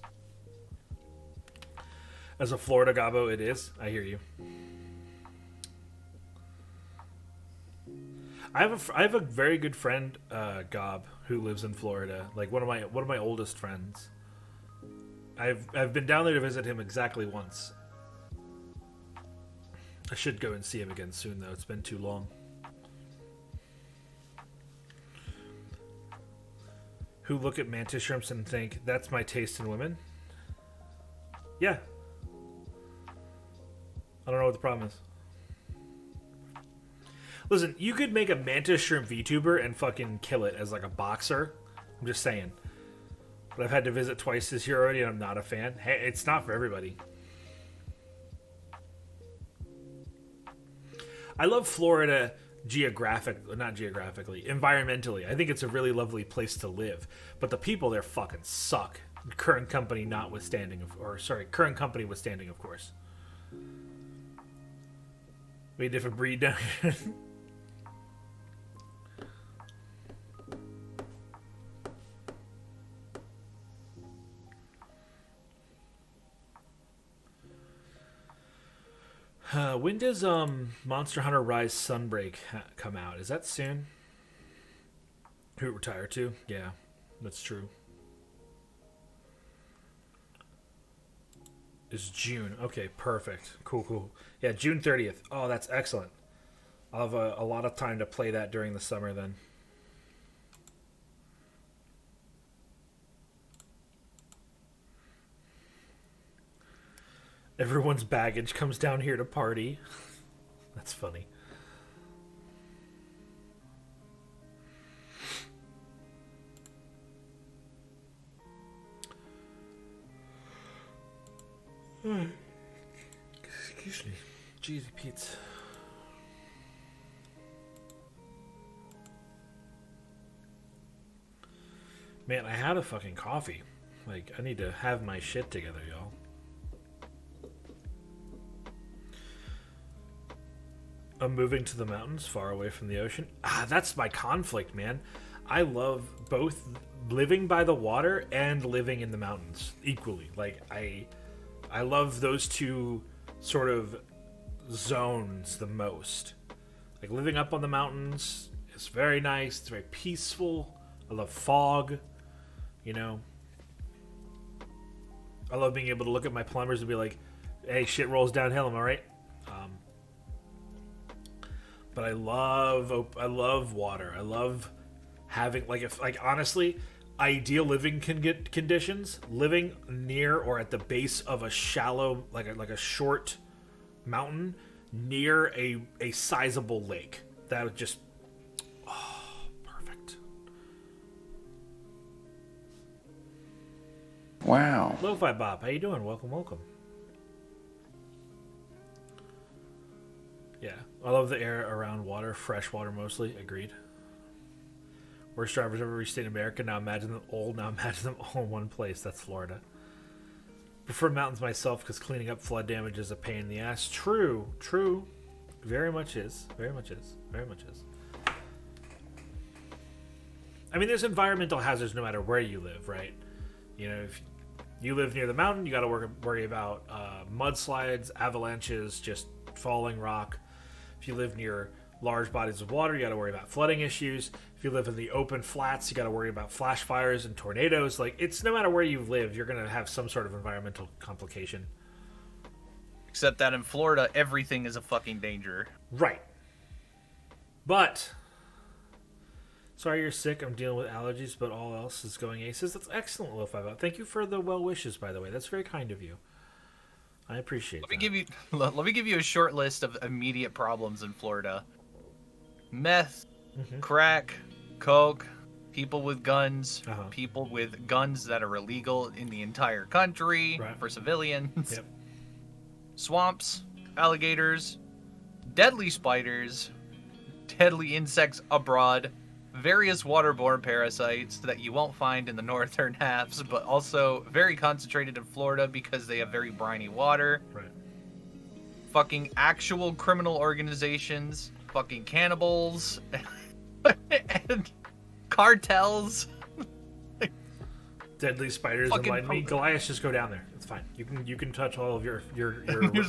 As a Florida Gabo, it is. I hear you. I have a very good friend, Gob, who lives in Florida. Like one of my oldest friends. I've been down there to visit him exactly once. I should go and see him again soon, though. It's been too long. Who look at mantis shrimps and think, that's my taste in women? Yeah. I don't know what the problem is. Listen, you could make a mantis shrimp VTuber and fucking kill it as like a boxer. I'm just saying. But I've had to visit twice this year already and I'm not a fan. Hey, it's not for everybody. I love Florida not geographically, environmentally. I think it's a really lovely place to live. But the people there fucking suck. Current company withstanding, of course. We a different breed down here. When does Monster Hunter Rise Sunbreak come out? Is that soon? Who retire to? Yeah, that's true. It's June. Okay, perfect. Cool. Yeah, June 30th. Oh, that's excellent. I'll have a lot of time to play that during the summer then. Everyone's baggage comes down here to party. That's funny. Excuse me. Cheesy Pete's. Man, I had a fucking coffee. Like, I need to have my shit together, y'all. I'm moving to the mountains, far away from the ocean. That's my conflict, man. I love both living by the water and living in the mountains equally. Like, I love those two sort of zones the most. Like, living up on the mountains is very nice. It's very peaceful. I love fog, you know. I love being able to look at my plumbers and be like, hey, shit rolls downhill, am I right? but I love water. I love having honestly, ideal living conditions, living near or at the base of a shallow like a short mountain near a sizable lake. That would just perfect. Wow. Lo-Fi Bob, how you doing? Welcome. Yeah, I love the air around water, fresh water mostly. Agreed. Worst drivers ever reached in America. Now imagine them all in one place. That's Florida. Prefer mountains myself because cleaning up flood damage is a pain in the ass. True. Very much is. I mean, there's environmental hazards no matter where you live, right? You know, if you live near the mountain, you got to worry about mudslides, avalanches, just falling rock. If you live near large bodies of water, you got to worry about flooding issues. If you live in the open flats, you got to worry about flash fires and tornadoes. Like, it's no matter where you live, you're going to have some sort of environmental complication. Except that in Florida, everything is a fucking danger. Right. But, sorry you're sick. I'm dealing with allergies, but all else is going aces. That's excellent, Lo-Fi Bob. Thank you for the well wishes, by the way. That's very kind of you. I appreciate that. Let me give you a short list of immediate problems in Florida. Meth, crack, coke, people with guns, people with guns that are illegal in the entire country for civilians, swamps, alligators, deadly spiders, deadly insects abroad, various waterborne parasites that you won't find in the northern halves, but also very concentrated in Florida because they have very briny water. Right. Fucking actual criminal organizations, fucking cannibals, and cartels. Deadly spiders Fucking and lightning. Goliath, just go down there. It's fine. You can touch all of your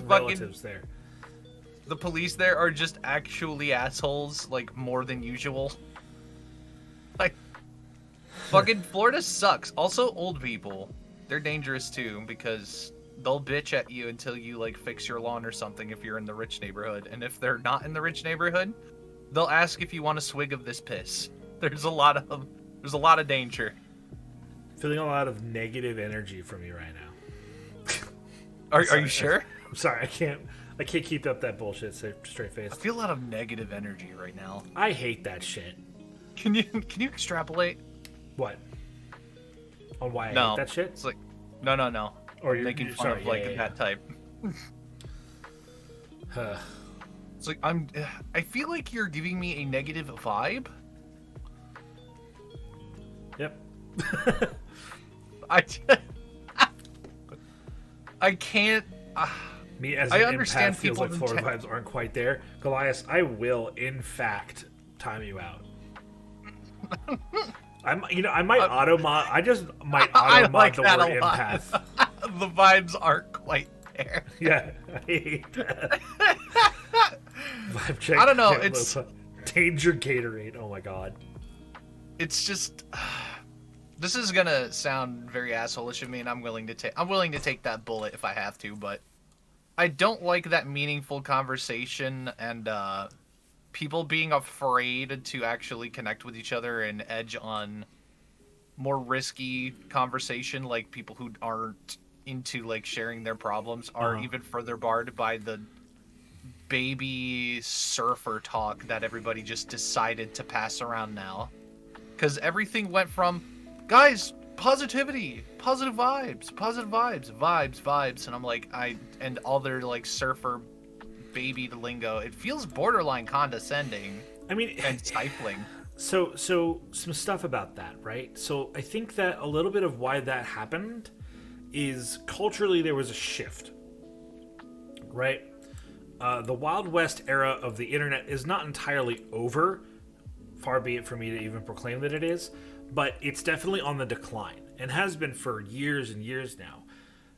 relatives there. The police there are just actually assholes, like, more than usual. Like, fucking Florida sucks. Also, old people. They're dangerous, too, because they'll bitch at you until you, like, fix your lawn or something if you're in the rich neighborhood. And if they're not in the rich neighborhood, they'll ask if you want a swig of this piss. There's a lot of danger. Feeling a lot of negative energy from you right now. Are you sure? I'm sorry, I can't keep up that bullshit straight face. I feel a lot of negative energy right now. I hate that shit. Can you extrapolate? What? On why I hate that shit? It's like no. Or you're making fun of that type. It's like I feel like you're giving me a negative vibe. Yep. I can't. Me as I an empath empath feels like people Florida vibes aren't quite there. Goliath, I will in fact time you out. I might auto mod. I just might auto mod the word empath. The vibes aren't quite there. Yeah, I hate that. Vibe check. I don't know. It's danger Gatorade. Oh my god. It's just. This is gonna sound very asshole-ish of me, and I'm willing to take that bullet if I have to, but I don't like that meaningful conversation and people being afraid to actually connect with each other and edge on more risky conversation, like people who aren't into like sharing their problems are even further barred by the baby surfer talk that everybody just decided to pass around now. Because everything went from, guys, positivity, positive vibes, and I'm like, and all their like surfer baby lingo, it feels borderline condescending. I mean, and stifling. So some stuff about that, right? So I think that a little bit of why that happened is culturally there was a shift, right? The Wild West era of the internet is not entirely over, far be it for me to even proclaim that it is, but it's definitely on the decline and has been for years and years now,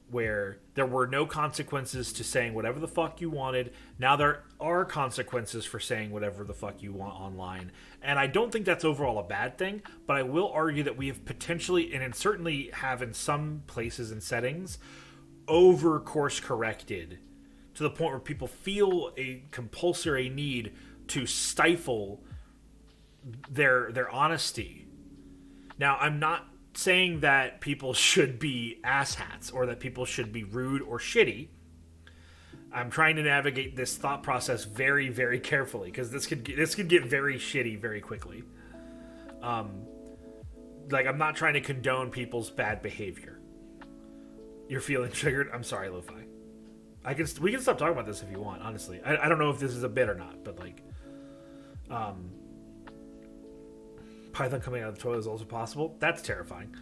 where there were no consequences to saying whatever the fuck you wanted. Now there are consequences for saying whatever the fuck you want online. And I don't think that's overall a bad thing, but I will argue that we have potentially, and certainly have in some places and settings, over course corrected to the point where people feel a compulsory need to stifle their honesty. Now, I'm not saying that people should be asshats or that people should be rude or shitty. I'm trying to navigate this thought process very, very carefully because this could get very shitty very quickly. Like, I'm not trying to condone people's bad behavior. You're feeling triggered? I'm sorry, Lo-Fi. We can stop talking about this if you want, honestly. I don't know if this is a bit or not, but like, Python coming out of the toilet is also possible. That's terrifying.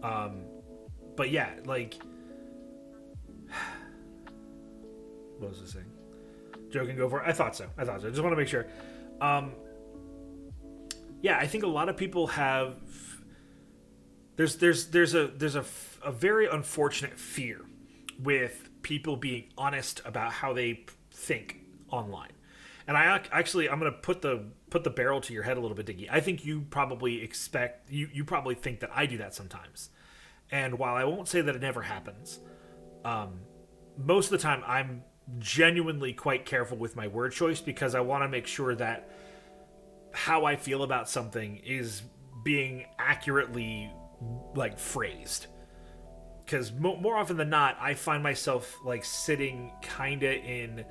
But yeah, like, what was I saying? Joking, go for it. I thought so. I just want to make sure. Yeah, I think a lot of people have. There's a very unfortunate fear with people being honest about how they think online. And I'm going to put the barrel to your head a little bit, Diggy. I think you probably you probably think that I do that sometimes. And while I won't say that it never happens, most of the time I'm genuinely quite careful with my word choice because I want to make sure that how I feel about something is being accurately like phrased. Because more often than not, I find myself like sitting kind of in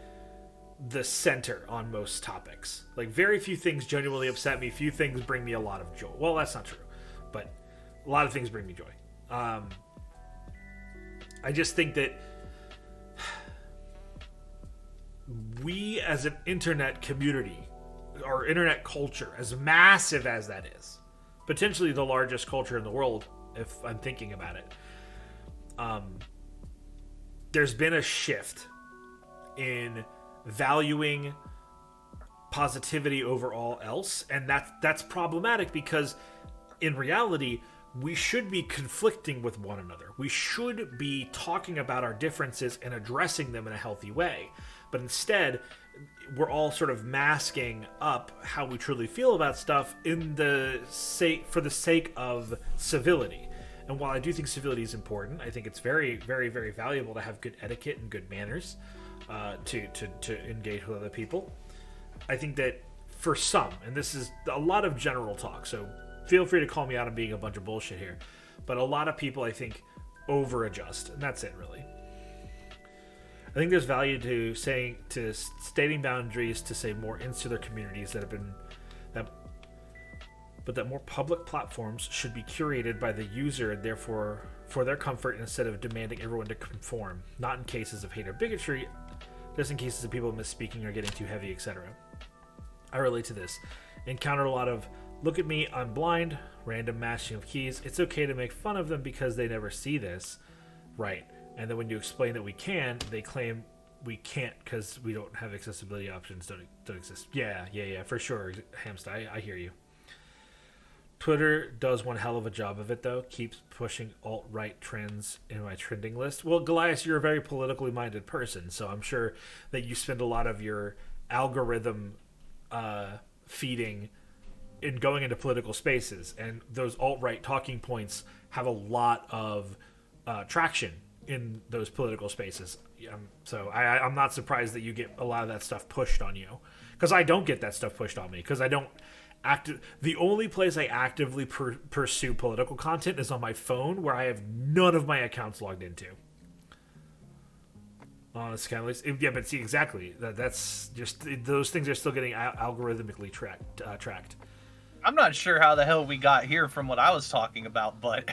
the center on most topics. Like, very few things genuinely upset me. Few things bring me a lot of joy. Well, that's not true, but a lot of things bring me joy. I just think that we as an internet community or internet culture, as massive as that is, potentially the largest culture in the world, if I'm thinking about it, there's been a shift in valuing positivity over all else, and that's problematic because in reality we should be conflicting with one another. We should be talking about our differences and addressing them in a healthy way, but instead we're all sort of masking up how we truly feel about stuff for the sake of civility. And while I do think civility is important, I think it's very, very, very valuable to have good etiquette and good manners to engage with other people. I think that for some, and this is a lot of general talk, so feel free to call me out on being a bunch of bullshit here, but a lot of people, I think, over-adjust, and that's it, really. I think there's value to stating boundaries to say more insular communities but that more public platforms should be curated by the user and therefore for their comfort instead of demanding everyone to conform, not in cases of hate or bigotry, just in cases of people misspeaking or getting too heavy, etc. I relate to this. Encountered a lot of, look at me, I'm blind, random mashing of keys. It's okay to make fun of them because they never see this. Right. And then when you explain that we can, they claim we can't because we don't have accessibility options, don't exist. Yeah, for sure, Hamster, I hear you. Twitter does one hell of a job of it, though. Keeps pushing alt-right trends in my trending list. Well, Goliath, you're a very politically minded person, so I'm sure that you spend a lot of your algorithm feeding in going into political spaces, and those alt-right talking points have a lot of traction in those political spaces. So I'm not surprised that you get a lot of that stuff pushed on you, because I don't get that stuff pushed on me, because I don't the only place I actively pursue political content is on my phone, where I have none of my accounts logged into. It's kind of yeah, but see, exactly, that's just, those things are still getting algorithmically tracked. I'm not sure how the hell we got here from what I was talking about, but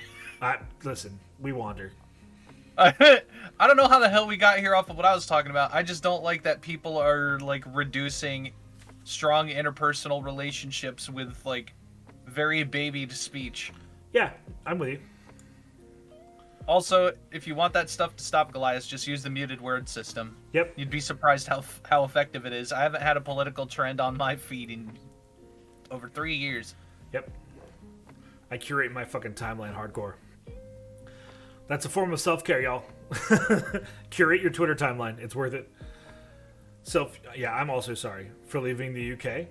listen, we wander. I don't know how the hell we got here off of what I was talking about. I just don't like that people are like reducing strong interpersonal relationships with like very babied speech. Yeah, I'm with you. Also, if you want that stuff to stop, Goliath, just use the muted word system. Yep. You'd be surprised how effective it is. I haven't had a political trend on my feed in over 3 years. Yep. I curate my fucking timeline hardcore. That's a form of self-care, y'all. Curate your Twitter timeline. It's worth it. Yeah, I'm also sorry for leaving the UK.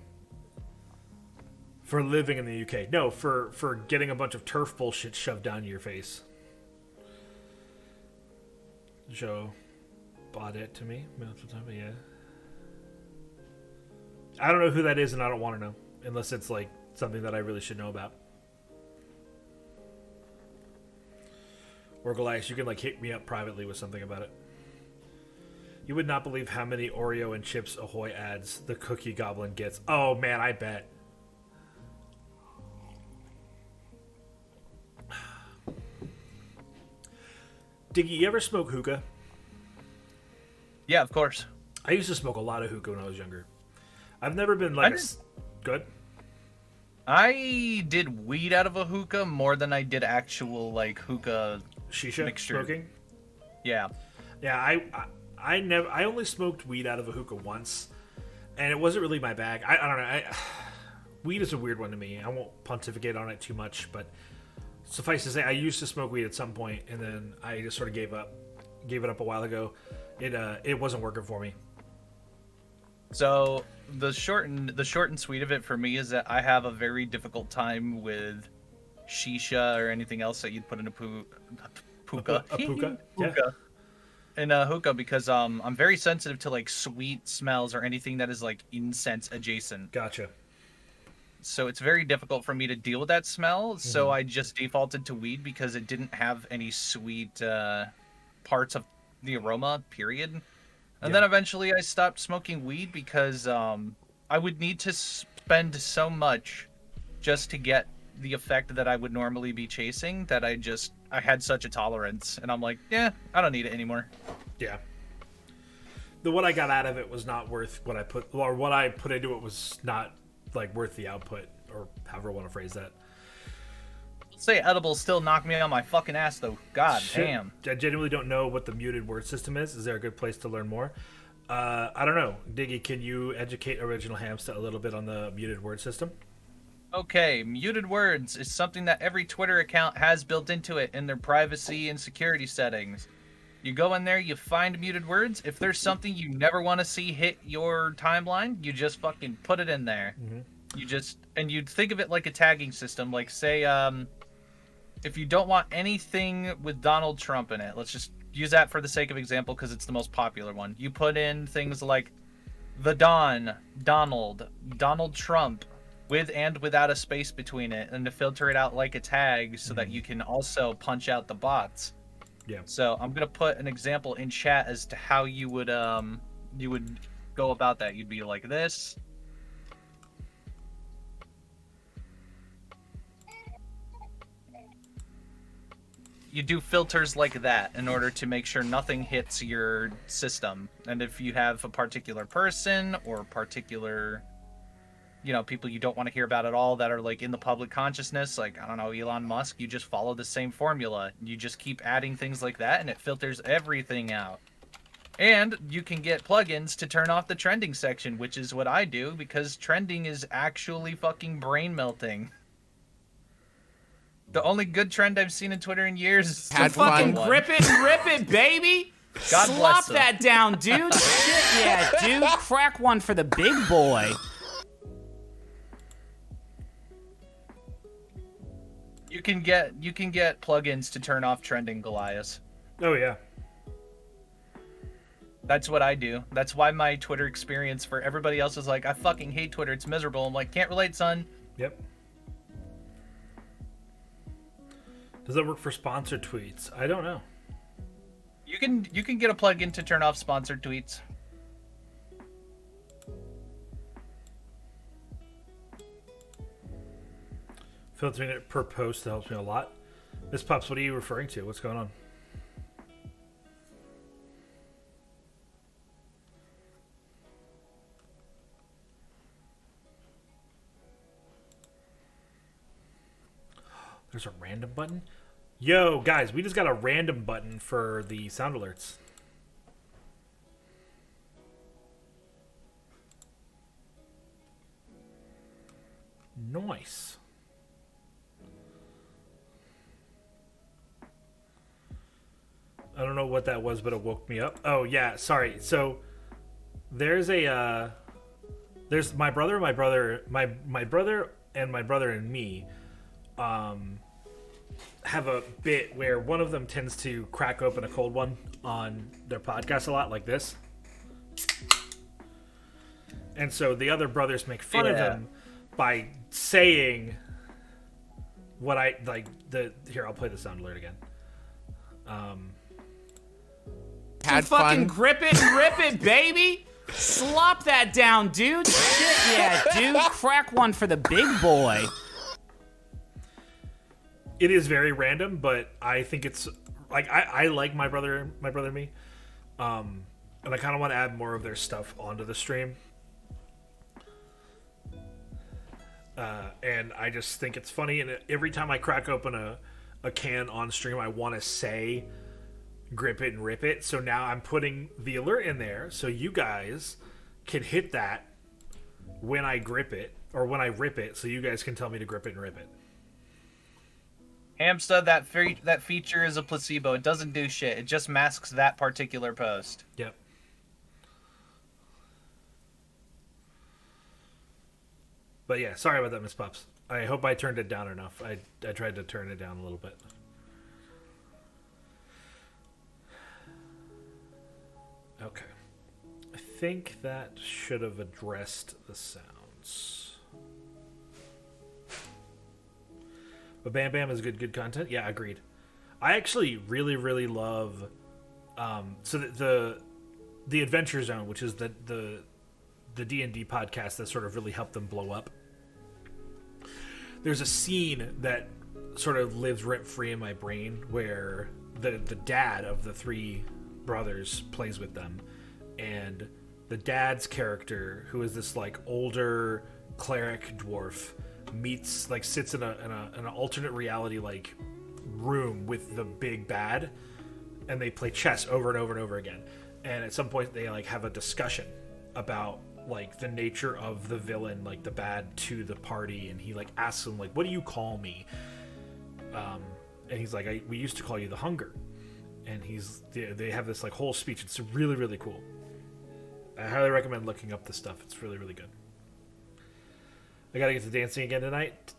For living in the UK. No, for getting a bunch of turf bullshit shoved down your face. Joe bought it to me. Yeah. I don't know who that is, and I don't want to know unless it's like something that I really should know about. Or Goliath, you can like hit me up privately with something about it. You would not believe how many Oreo and Chips Ahoy ads the Cookie Goblin gets. Oh man, I bet. Diggy, you ever smoke hookah? Yeah, of course. I used to smoke a lot of hookah when I was younger. I've never been like good. I did weed out of a hookah more than I did actual like hookah Shisha mixture. smoking. Yeah. Yeah, I only smoked weed out of a hookah once, and it wasn't really my bag. I don't know. Weed is a weird one to me. I won't pontificate on it too much, but suffice to say, I used to smoke weed at some point, and then I just sort of gave it up a while ago. It wasn't working for me. So the short and sweet of it for me is that I have a very difficult time with shisha or anything else that you'd put in a hookah. A hookah? Yeah. In a hookah because I'm very sensitive to like sweet smells or anything that is like incense adjacent. Gotcha. So it's very difficult for me to deal with that smell. So I just defaulted to weed because it didn't have any sweet parts of the aroma, period. And then eventually I stopped smoking weed because I would need to spend so much just to get the effect that I would normally be chasing that I had such a tolerance. And I'm like, yeah, I don't need it anymore. Yeah. What I got out of it was not worth what I put into it was not like worth the output, or however I want to phrase that. Say edibles still knock me on my fucking ass though. God damn. I genuinely don't know what the muted word system is. Is there a good place to learn more? I don't know. Diggy, can you educate Original Hamster a little bit on the muted word system? Okay, muted words is something that every Twitter account has built into it in their privacy and security settings. You go in there, you find muted words. If there's something you never want to see hit your timeline, you just fucking put it in there. Mm-hmm. You'd think of it like a tagging system. Like say, if you don't want anything with Donald Trump in it, let's just use that for the sake of example because it's the most popular one. You put in things like the Don, Donald Trump, with and without a space between it, and to filter it out like a tag so that you can also punch out the bots. Yeah. So I'm gonna put an example in chat as to how you would go about that. You'd be like this. You do filters like that in order to make sure nothing hits your system. And if you have a particular person or particular, people you don't want to hear about at all that are like in the public consciousness, like, I don't know, Elon Musk, you just follow the same formula. You just keep adding things like that and it filters everything out. And you can get plugins to turn off the trending section, which is what I do because trending is actually fucking brain melting. The only good trend I've seen in Twitter in years is fucking grip it and rip it, baby. God Slop that down, dude. Shit, yeah, dude. Crack one for the big boy. You can get plugins to turn off trending, Goliath. Oh yeah. That's what I do. That's why my Twitter experience for everybody else is like, I fucking hate Twitter. It's miserable. I'm like, can't relate, son. Yep. Does that work for sponsored tweets? I don't know. You can get a plugin to turn off sponsored tweets. Filtering it per post helps me a lot. Miss Pups, what are you referring to? What's going on? There's a random button? Yo, guys, we just got a random button for the sound alerts. Nice. I don't know what that was, but it woke me up. Oh, yeah, sorry. So, there's my brother and me have a bit where one of them tends to crack open a cold one on their podcast a lot, like this. And so the other brothers make fun of him by saying what I like. Here, I'll play the sound alert again. Had fucking grip it and rip it, baby. Slop that down, dude. Shit, yeah, dude. Crack one for the big boy. It is very random, but I think it's like I like my brother and me, and I kind of want to add more of their stuff onto the stream. And I just think it's funny, and every time I crack open a can on stream, I want to say grip it and rip it. So now I'm putting the alert in there so you guys can hit that when I grip it or when I rip it, so you guys can tell me to grip it and rip it. Hamstud, that feature is a placebo. It doesn't do shit. It just masks that particular post. Yep. But yeah, sorry about that, Miss Pups. I hope I turned it down enough. I tried to turn it down a little bit. Okay. I think that should have addressed the sounds. But Bam Bam is good content. Yeah, agreed. I actually really, really love so the Adventure Zone, which is the D&D podcast that sort of really helped them blow up. There's a scene that sort of lives rent-free in my brain where the dad of the three brothers plays with them, and the dad's character, who is this like older cleric dwarf, sits in an alternate reality like room with the big bad, and they play chess over and over and over again. And at some point they like have a discussion about like the nature of the villain, like the bad, to the party, and he like asks him like, what do you call me? And he's like, we used to call you the Hunger. And they have this like whole speech. It's really, really cool. I highly recommend looking up this stuff. It's really, really good. I gotta get to dancing again tonight.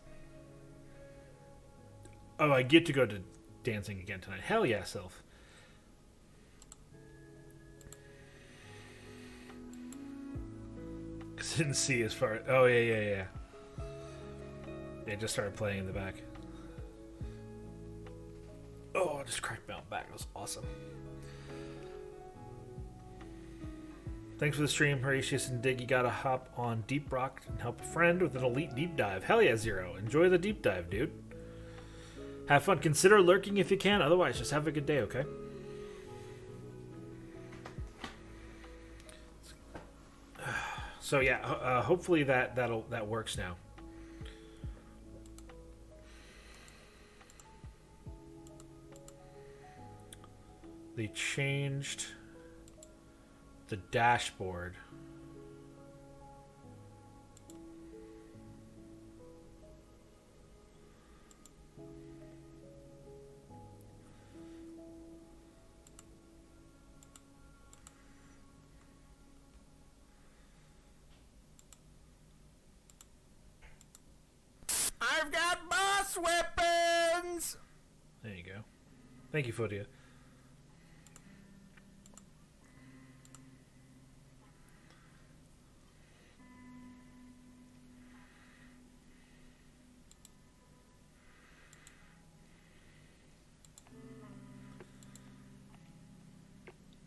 Oh, I get to go to dancing again tonight. Hell yeah, Self. Cause I didn't see as far. Oh yeah. They just started playing in the back. Oh, I just cracked my own back. It was awesome. Thanks for the stream, Horatius and Diggy. Gotta hop on Deep Rock and help a friend with an elite deep dive. Hell yeah, Zero. Enjoy the deep dive, dude. Have fun. Consider lurking if you can. Otherwise, just have a good day, okay? So yeah, hopefully that works now. They changed the dashboard. I've got boss weapons! There you go. Thank you, Fodia.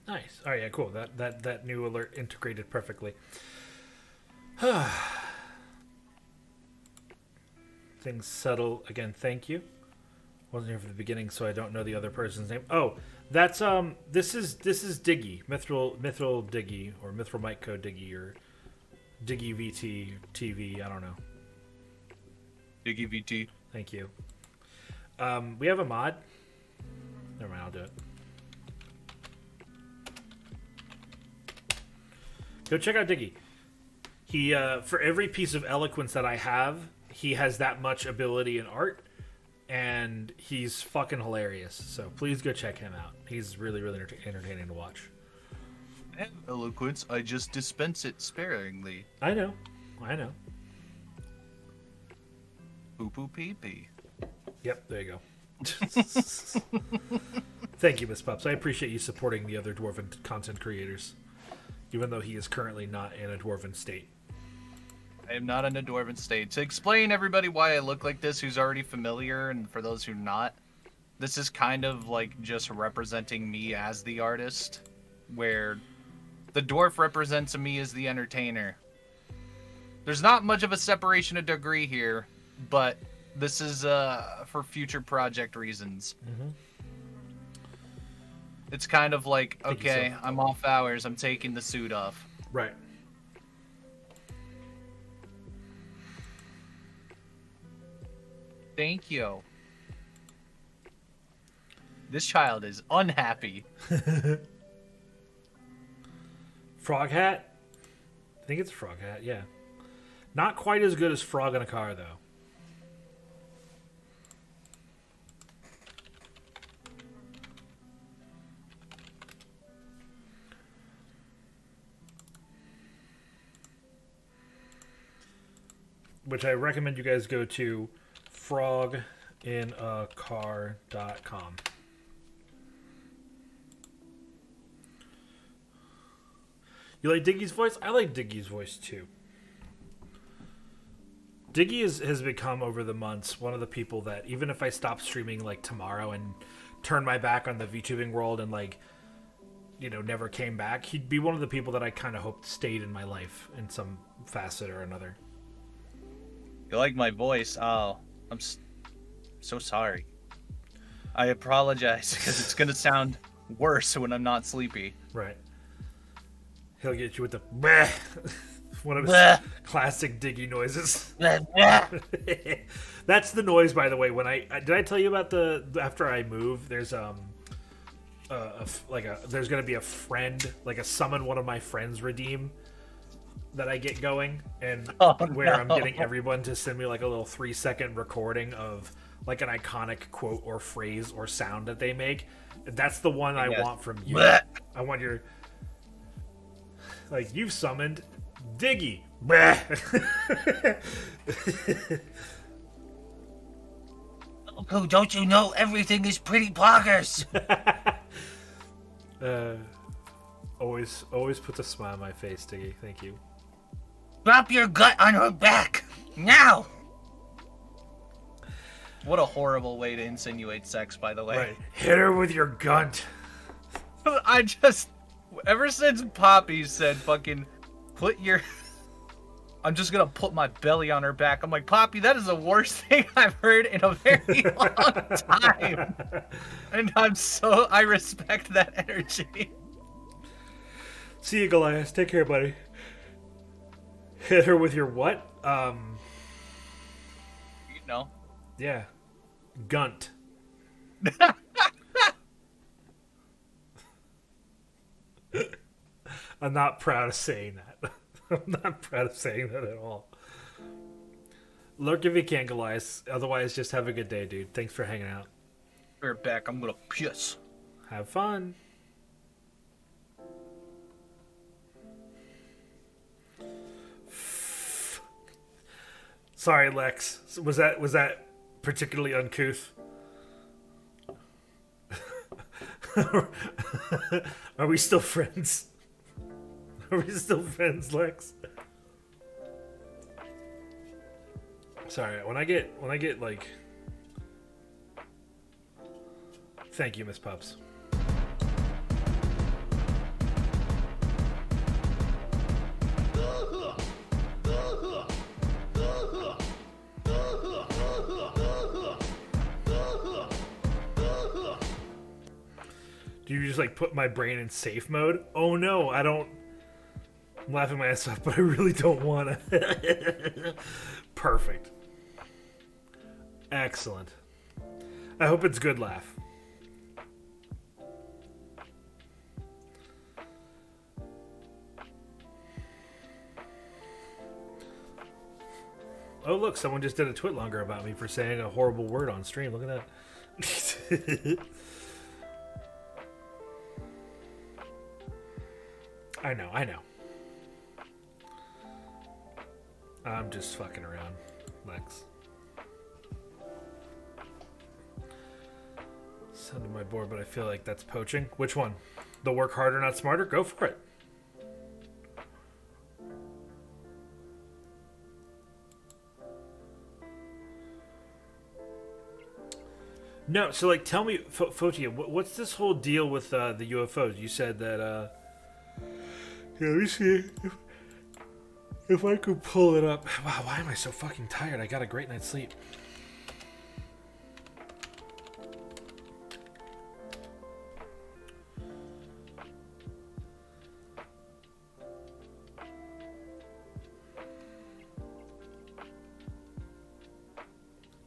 Nice. Oh yeah, cool. That new alert integrated perfectly. Things settle again. Thank you. Wasn't here for the beginning, so I don't know the other person's name. Oh, that's This is Diggy, Mithril Diggy, or Mithril Mic Code Diggy, or Diggy VT TV. I don't know. Diggy VT. Thank you. We have a mod. Never mind. I'll do it. Go check out Diggy. He for every piece of eloquence that I have, he has that much ability in art, and he's fucking hilarious. So please go check him out. He's really, really entertaining to watch. I have eloquence. I just dispense it sparingly. I know. Poo poo pee pee. Yep, there you go. Thank you, Miss Pups. I appreciate you supporting the other Dwarven content creators, even though he is currently not in a Dwarven state. I am not on a dwarven stage. To explain everybody why I look like this, who's already familiar, and for those who not, this is kind of like just representing me as the artist, where the dwarf represents me as the entertainer. There's not much of a separation of degree here, but this is for future project reasons. Mm-hmm. It's kind of like, okay, I'm off hours, I'm taking the suit off. Right. Thank you. This child is unhappy. Frog hat? I think it's a frog hat, yeah. Not quite as good as Frog in a Car, though. Which I recommend you guys go to froginacar.com. You like Diggy's voice? I like Diggy's voice too. Diggy has become, over the months, one of the people that, even if I stop streaming like tomorrow and turn my back on the VTubing world and like, you know, never came back, he'd be one of the people that I kind of hoped stayed in my life in some facet or another. You like my voice? Oh, I'm so sorry. I apologize because it's going to sound worse when I'm not sleepy. Right. He'll get you with the bleh, one of his classic Diggy noises. That's the noise, by the way. When did I tell you about after I move? There's there's gonna be a friend, like a summon one of my friends redeem that I get going, and I'm getting everyone to send me like a little 3-second recording of like an iconic quote or phrase or sound that they make. That's the one I want from you. I want your. Like, you've summoned Diggy. Oh, don't you know everything is pretty poggers? Always puts a smile on my face, Diggy. Thank you. Drop your gut on her back. Now! What a horrible way to insinuate sex, by the way. Right. Hit her with your gunt. Ever since Poppy said fucking I'm just gonna put my belly on her back, I'm like, Poppy, that is the worst thing I've heard in a very long time. And I respect that energy. See you, Goliath. Take care, buddy. Hit her with your what? You know. Yeah. Gunt. I'm not proud of saying that. I'm not proud of saying that at all. Lurk if you can, Goliath. Otherwise, just have a good day, dude. Thanks for hanging out. We're back. I'm gonna piss. Have fun. Sorry, Lex. Was that particularly uncouth? Are we still friends? Are we still friends, Lex? Sorry, when I get like... Thank you, Miss Pups. Do you just like put my brain in safe mode? Oh no, I don't. I'm laughing my ass off, but I really don't want to. Perfect. Excellent. I hope it's good laugh. Oh look, someone just did a twitlonger about me for saying a horrible word on stream. Look at that. I know. I'm just fucking around, Lex. Sounded my board, but I feel like that's poaching. Which one? The work harder, not smarter? Go for it. No, so like, tell me, Fotia, what's this whole deal with the UFOs? You said that. Yeah, let me see if I could pull it up. Wow, why am I so fucking tired? I got a great night's sleep.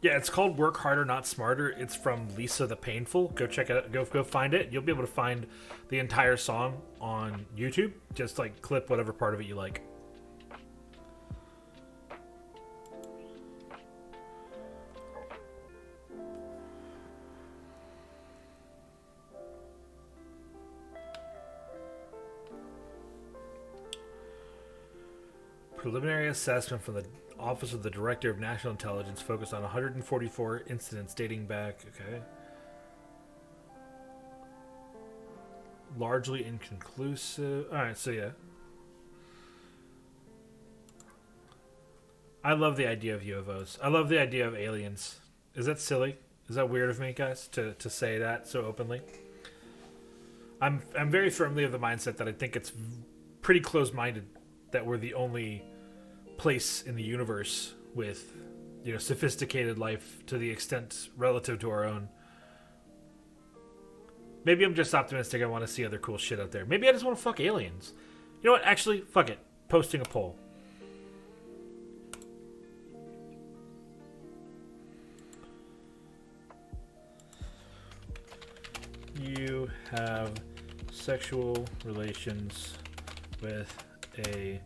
Yeah, it's called Work Harder, Not Smarter. It's from Lisa the Painful. Go check it out. Go find it. You'll be able to find the entire song on YouTube. Just like clip whatever part of it you like. Preliminary assessment from the Office of the Director of National Intelligence focused on 144 incidents dating back, okay. Largely inconclusive. Alright, so yeah. I love the idea of UFOs. I love the idea of aliens. Is that silly? Is that weird of me, guys, to say that so openly? I'm very firmly of the mindset that I think it's pretty close-minded that we're the only place in the universe with, you know, sophisticated life to the extent relative to our own. Maybe I'm just optimistic. I want to see other cool shit out there. Maybe I just want to fuck aliens. You know what? Actually, fuck it. Posting a poll. You have sexual relations with a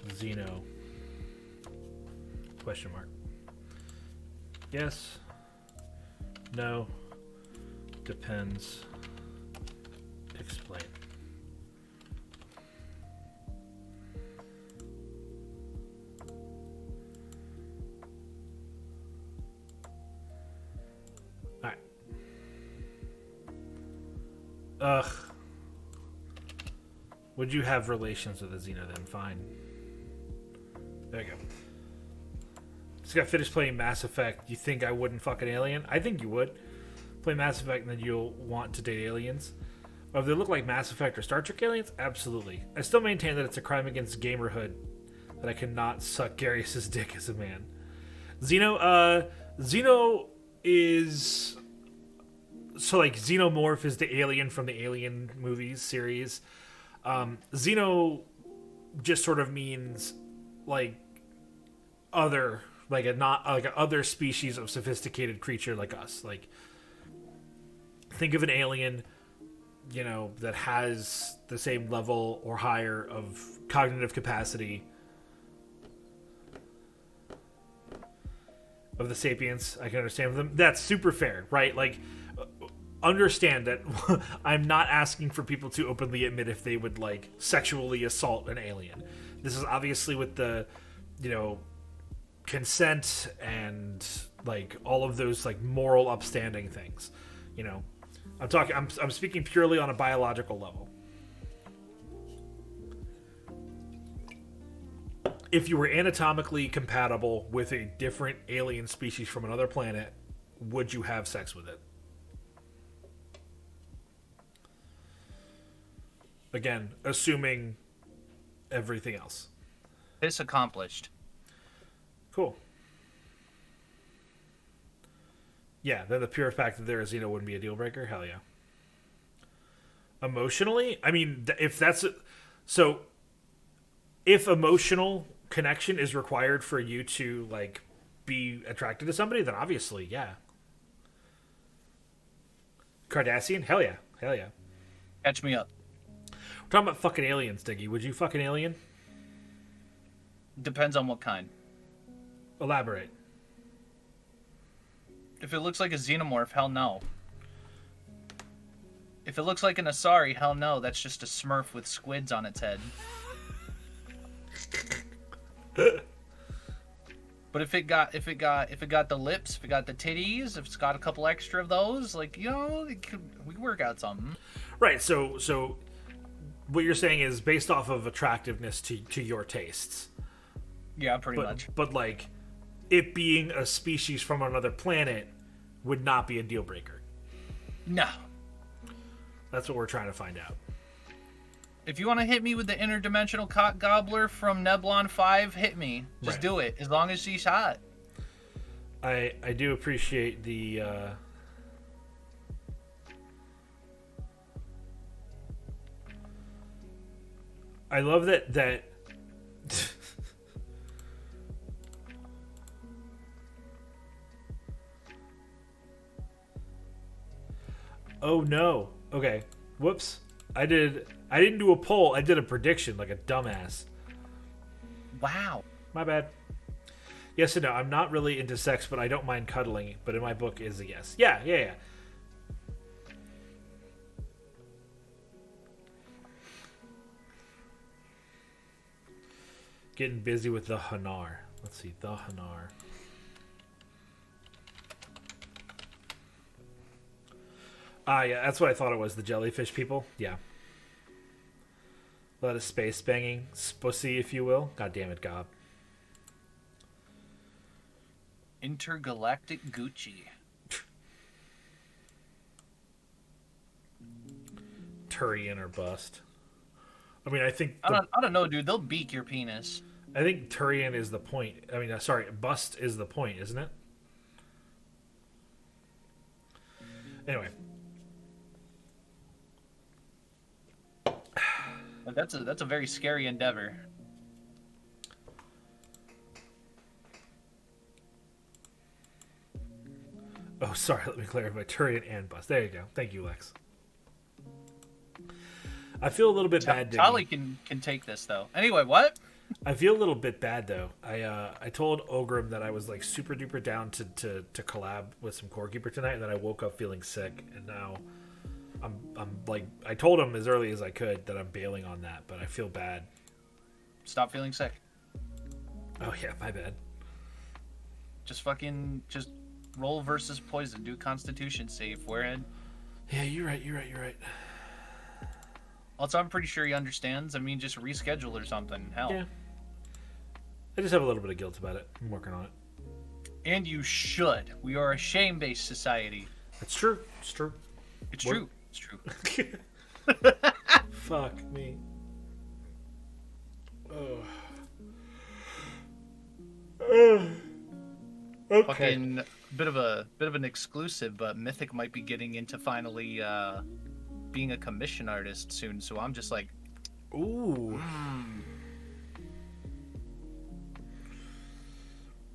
Xeno? Question mark. Yes. No. Depends. Explain. Alright. Ugh. Would you have relations with a Xeno then? Fine. There you go. Just got finished playing Mass Effect. You think I wouldn't fuck an alien? I think you would. Play Mass Effect and then you'll want to date aliens. Or if they look like Mass Effect or Star Trek aliens, absolutely. I still maintain that it's a crime against gamerhood that I cannot suck Garrus's dick as a man. Xeno is... So, like, Xenomorph is the alien from the Alien movies series. Xeno just sort of means, like, other... Like a other species of sophisticated creature like us. Like, think of an alien, you know, that has the same level or higher of cognitive capacity of the sapiens. I can understand them. That's super fair, right? Like, understand that I'm not asking for people to openly admit if they would, like, sexually assault an alien. This is obviously with the, you know, consent and, like, all of those, like, moral upstanding things, you know. I'm speaking purely on a biological level. If you were anatomically compatible with a different alien species from another planet, would you have sex with it? Again, assuming everything else. It's accomplished. Cool. Yeah, then the pure fact that they're a Xeno wouldn't be a deal breaker? Hell yeah. Emotionally? I mean, if that's... So, if emotional connection is required for you to, like, be attracted to somebody, then obviously, yeah. Cardassian? Hell yeah. Hell yeah. Catch me up. We're talking about fucking aliens, Diggy. Would you fuck an alien? Depends on what kind. Elaborate. If it looks like a xenomorph, hell no. If it looks like an Asari, hell no. That's just a Smurf with squids on its head. But if it got the lips, if it got the titties, if it's got a couple extra of those, like, you know, we could work out something. Right. So what you're saying is based off of attractiveness to your tastes. Yeah, pretty much. But like, it being a species from another planet would not be a deal breaker. No. That's what we're trying to find out. If you want to hit me with the interdimensional cock gobbler from Neblon 5, hit me. Just do it, as long as she's hot. I do appreciate the... I love that... Oh no. Okay. Whoops. I didn't do a poll. I did a prediction like a dumbass. Wow. My bad. Yes and no. I'm not really into sex, but I don't mind cuddling. But in my book is a yes. Yeah. Getting busy with the Hanar. Let's see. The Hanar. Yeah, that's what I thought it was. The jellyfish people. Yeah. A lot of space banging. Spussy, if you will. God damn it, Gob. Intergalactic Gucci. Turian or bust. I mean, I think... I don't know, dude. They'll beak your penis. I think Turian is the point. I mean, sorry, bust is the point, isn't it? Anyway. That's a very scary endeavor. Oh, sorry. Let me clarify. Turian and bust. There you go. Thank you, Lex. I feel a little bit bad. Tali can take this though. Anyway, what? I feel a little bit bad though. I told Ogrim that I was like super duper down to collab with some Core Keeper tonight, and then I woke up feeling sick, and now I'm like, I told him as early as I could that I'm bailing on that, but I feel bad. Stop feeling sick. Oh yeah, my bad. Just roll versus poison. Do Constitution save. We're in. Yeah, you're right. Also, I'm pretty sure he understands. I mean, just reschedule or something. Hell. Yeah. I just have a little bit of guilt about it. I'm working on it. And you should. We are a shame-based society. It's true. It's true. It's true. It's true. Fuck me. Okay. Fucking bit of an exclusive, but Mythic might be getting into finally being a commission artist soon. So I'm just like, ooh.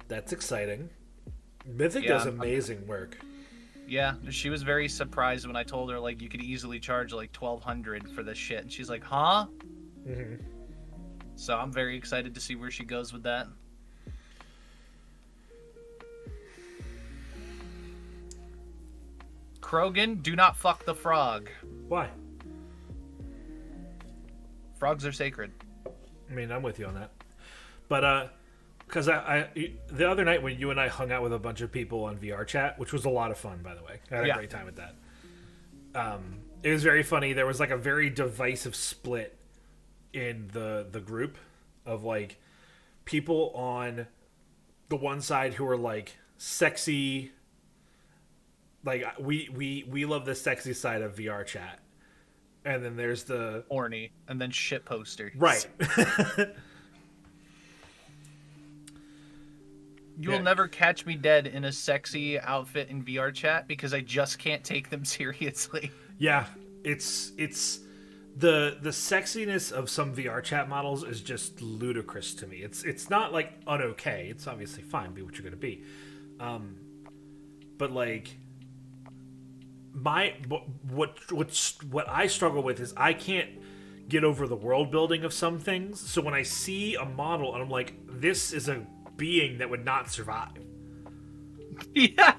That's exciting. Mythic does amazing work. Yeah, she was very surprised when I told her like you could easily charge like $1,200 for this shit, and she's like, "Huh?" Mm-hmm. So I'm very excited to see where she goes with that. Krogan, do not fuck the frog. Why? Frogs are sacred. I mean, I'm with you on that. But because I the other night when you and I hung out with a bunch of people on VR chat, which was a lot of fun, by the way. I had a great time with that. It was very funny. There was like a very divisive split in the group of like people on the one side who were like sexy, like we love the sexy side of VR chat, and then there's the horny, and then shit posters. Right. You will never catch me dead in a sexy outfit in VR chat because I just can't take them seriously. Yeah, it's the sexiness of some VR chat models is just ludicrous to me. It's not like un-okay. It's obviously fine, be what you're gonna be. But like what I struggle with is I can't get over the world building of some things. So when I see a model and I'm like, this is a being that would not survive. Yeah.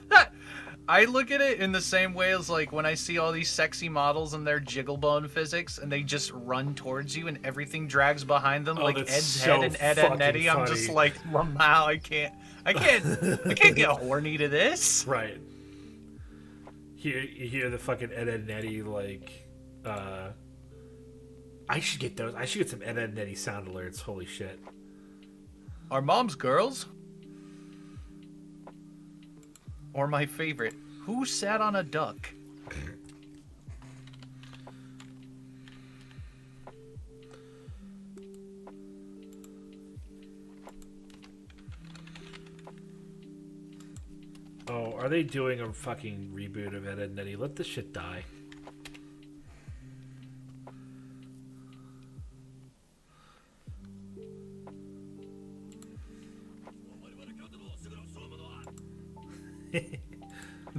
I look at it in the same way as like when I see all these sexy models and their jiggle bone physics and they just run towards you and everything drags behind them like Ed's head and Ed and Nettie. I'm just like, wow, I can't get horny to this. Right. You hear the fucking Ed and Nettie like I should get those. I should get some Ed and Nettie sound alerts. Holy shit. Are moms girls? Or my favorite, Who sat on a duck? Oh, are they doing a fucking reboot of Ed, Edd n Eddy? Let this shit die.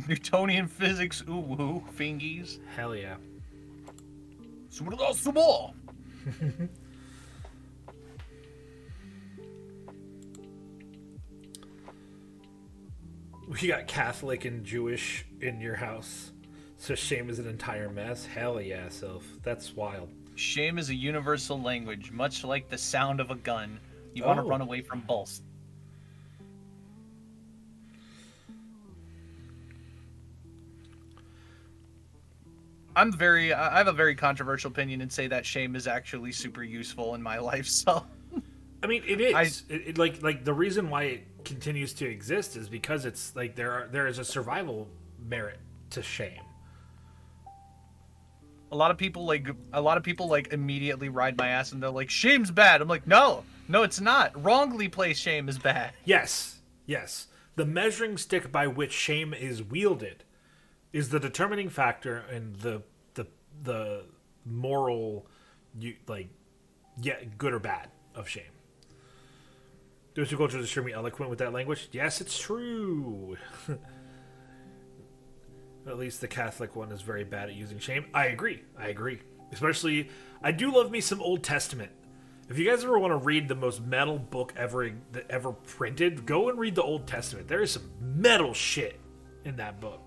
Newtonian physics, ooh woo, fingies. Hell yeah. Sumo. We got Catholic and Jewish in your house, so shame is an entire mess. Hell yeah, Sylph. That's wild. Shame is a universal language, much like the sound of a gun. You want to run away from both. I have a very controversial opinion and say that shame is actually super useful in my life. So, I mean, it is. Like the reason why it continues to exist is because it's like there is a survival merit to shame. A lot of people immediately ride my ass and they're like, shame's bad. I'm like, no, it's not. Wrongly placed shame is bad. Yes. The measuring stick by which shame is wielded is the determining factor in the moral, good or bad of shame. Those who go to extremely eloquent with that language. Yes, it's true. At least the Catholic one is very bad at using shame. I agree. Especially, I do love me some Old Testament. If you guys ever want to read the most metal book ever printed, go and read the Old Testament. There is some metal shit in that book.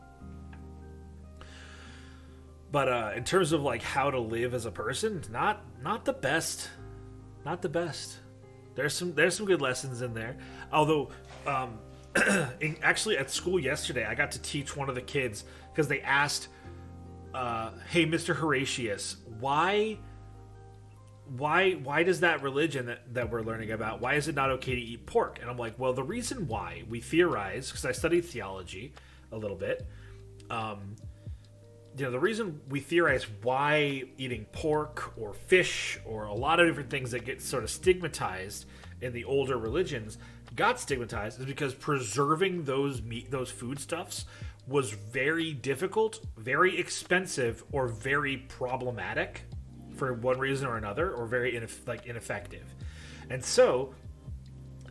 But in terms of like how to live as a person, not the best. Not the best. There's some good lessons in there. Although, actually at school yesterday, I got to teach one of the kids because they asked, "Hey, Mr. Horatius, why does that religion that we're learning about, why is it not okay to eat pork?" And I'm like, well, the reason why we theorize, because I studied theology a little bit, the reason we theorize why eating pork or fish or a lot of different things that get sort of stigmatized in the older religions got stigmatized is because preserving those foodstuffs was very difficult, very expensive, or very problematic for one reason or another, or very ineffective. And so,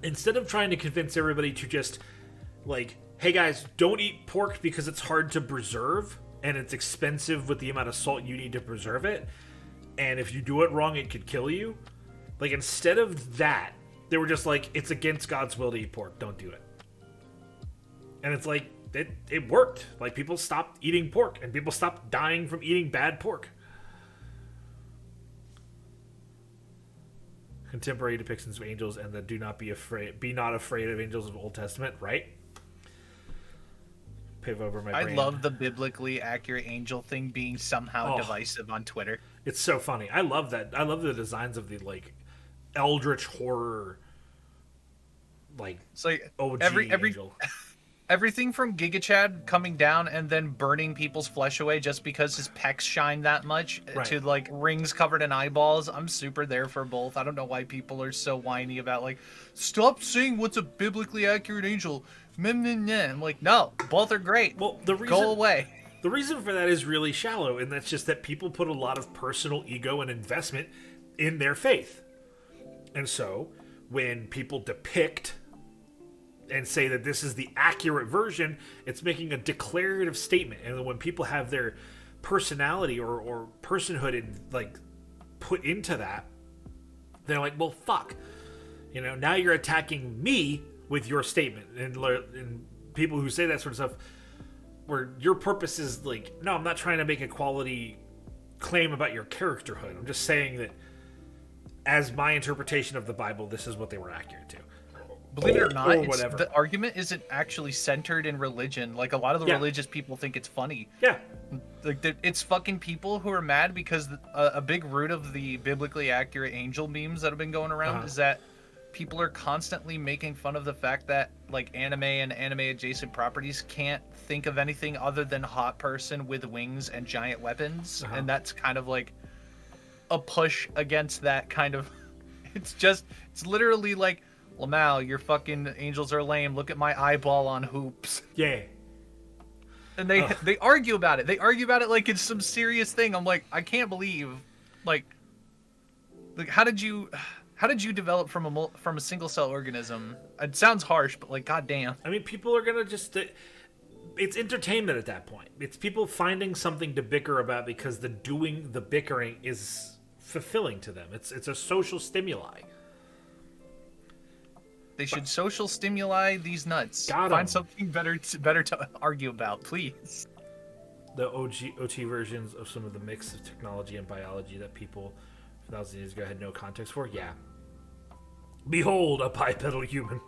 instead of trying to convince everybody to just like, hey guys, don't eat pork because it's hard to preserve and it's expensive with the amount of salt you need to preserve it, and if you do it wrong it could kill you, like instead of that, they were just like, it's against God's will to eat pork, don't do it. And it's like, it worked. Like, people stopped eating pork and people stopped dying from eating bad pork. Contemporary depictions of angels and the be not afraid of angels of Old Testament, right? Piv over my brain. I love the biblically accurate angel thing being somehow divisive on Twitter. It's so funny. I love that. I love the designs of the like eldritch horror, like it's like OG every angel. Everything from Giga Chad coming down and then burning people's flesh away just because his pecs shine that much, right, to like rings covered in eyeballs. I'm super there for both. I don't know why people are so whiny about like, stop saying what's a biblically accurate angel. I'm like, no, both are great. Well, go away. The reason for that is really shallow, and that's just that people put a lot of personal ego and investment in their faith. And so, when people depict and say that this is the accurate version, it's making a declarative statement. And when people have their personality or personhood in, like, put into that, they're like, well, fuck. Now you're attacking me with your statement. And people who say that sort of stuff, where your purpose is like, no, I'm not trying to make a quality claim about your characterhood. I'm just saying that as my interpretation of the Bible, this is what they were accurate to. Believe it or not, the argument isn't actually centered in religion. Like, a lot of the religious people think it's funny. Yeah. Like, it's fucking people who are mad because a big root of the biblically accurate angel memes that have been going around is that people are constantly making fun of the fact that like anime and anime adjacent properties can't think of anything other than hot person with wings and giant weapons, and that's kind of like a push against that kind of. It's literally like, Lamau, your fucking angels are lame. Look at my eyeball on hoops. Yeah. And they argue about it. They argue about it like it's some serious thing. I'm like, I can't believe, like how did you develop from a single cell organism? It sounds harsh, but like, goddamn. I mean, people are gonna just. It's entertainment at that point. It's people finding something to bicker about because the bickering is fulfilling to them. It's a social stimuli. They should social stimuli these nuts. Find something better to argue about, please. The OT versions of some of the mix of technology and biology that people 1,000 years ago had no context for. Yeah. Behold, a bipedal human.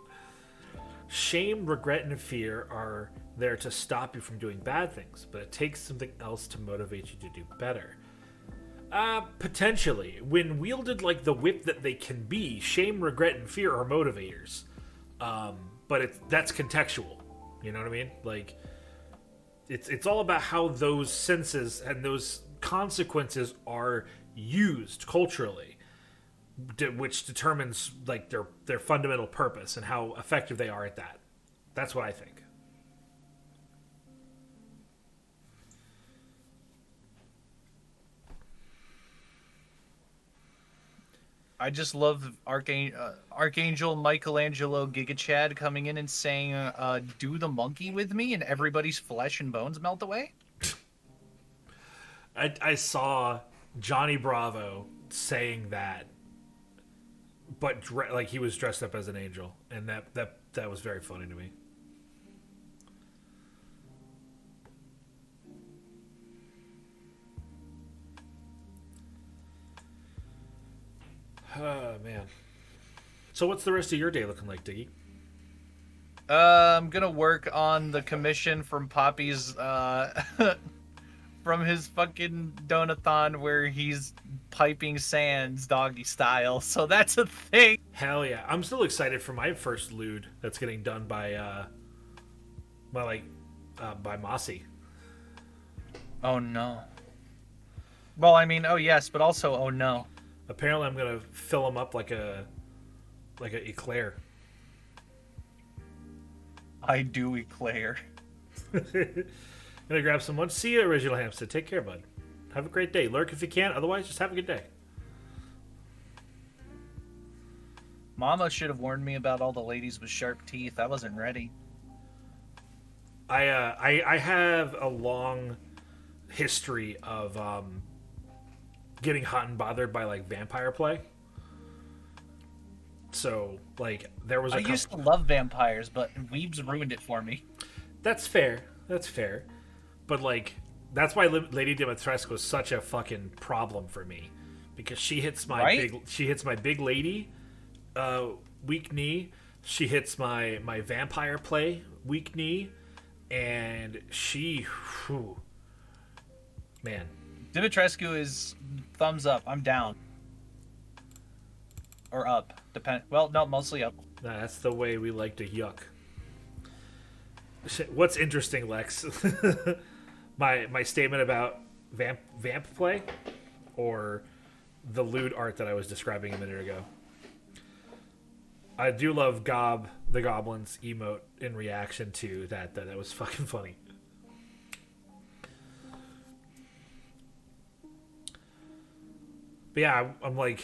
Shame, regret, and fear are there to stop you from doing bad things, but it takes something else to motivate you to do better. Potentially. When wielded like the whip that they can be, shame, regret, and fear are motivators. But that's contextual. You know what I mean? Like, it's all about how those senses and those consequences are used culturally, which determines like their fundamental purpose and how effective they are at that. That's what I think. I just love Archangel Michelangelo Giga Chad coming in and saying, do the monkey with me, and everybody's flesh and bones melt away. I saw Johnny Bravo saying that, but like he was dressed up as an angel, and that was very funny to me. Oh, man. So what's the rest of your day looking like, Diggy? I'm gonna work on the commission from Poppy's, from his fucking donathon where he's piping sands doggy style. So that's a thing. Hell yeah. I'm still excited for my first lewd that's getting done by Mossy. Oh, no. Well, I mean, oh, yes, but also, oh, no. Apparently, I'm gonna fill them up like a eclair. I do eclair. Gonna grab some lunch. See you, Original Hamster. Take care, bud. Have a great day. Lurk if you can. Otherwise, just have a good day. Mama should have warned me about all the ladies with sharp teeth. I wasn't ready. I have a long history of getting hot and bothered by like vampire play. So like there was I used to love vampires, but Weebs ruined it for me. That's fair. But like that's why Lady Dimitrescu is such a fucking problem for me, because she hits my big lady weak knee. She hits my vampire play weak knee, and man. Dimitrescu is thumbs up. I'm down. Or up. Well, no, mostly up. Nah, that's the way we like to yuck. What's interesting, Lex? my statement about vamp play, or the lewd art that I was describing a minute ago. I do love the Goblin's emote in reaction to that. That was fucking funny. But yeah, I'm like,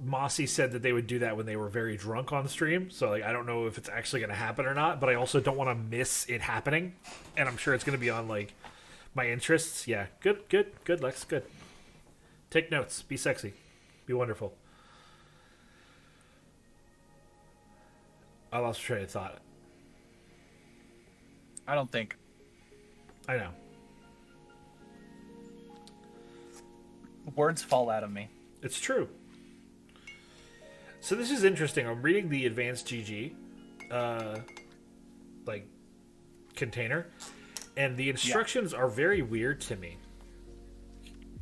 Mossy said that they would do that when they were very drunk on stream, so like I don't know if it's actually going to happen or not, but I also don't want to miss it happening, and I'm sure it's going to be on like my interests. Yeah, good, Lex, good. Take notes, be sexy, be wonderful. I lost train of thought. I don't think. I know. Words fall out of me. It's true. So this is interesting. I'm reading the Advanced GG container, and the instructions are very weird to me.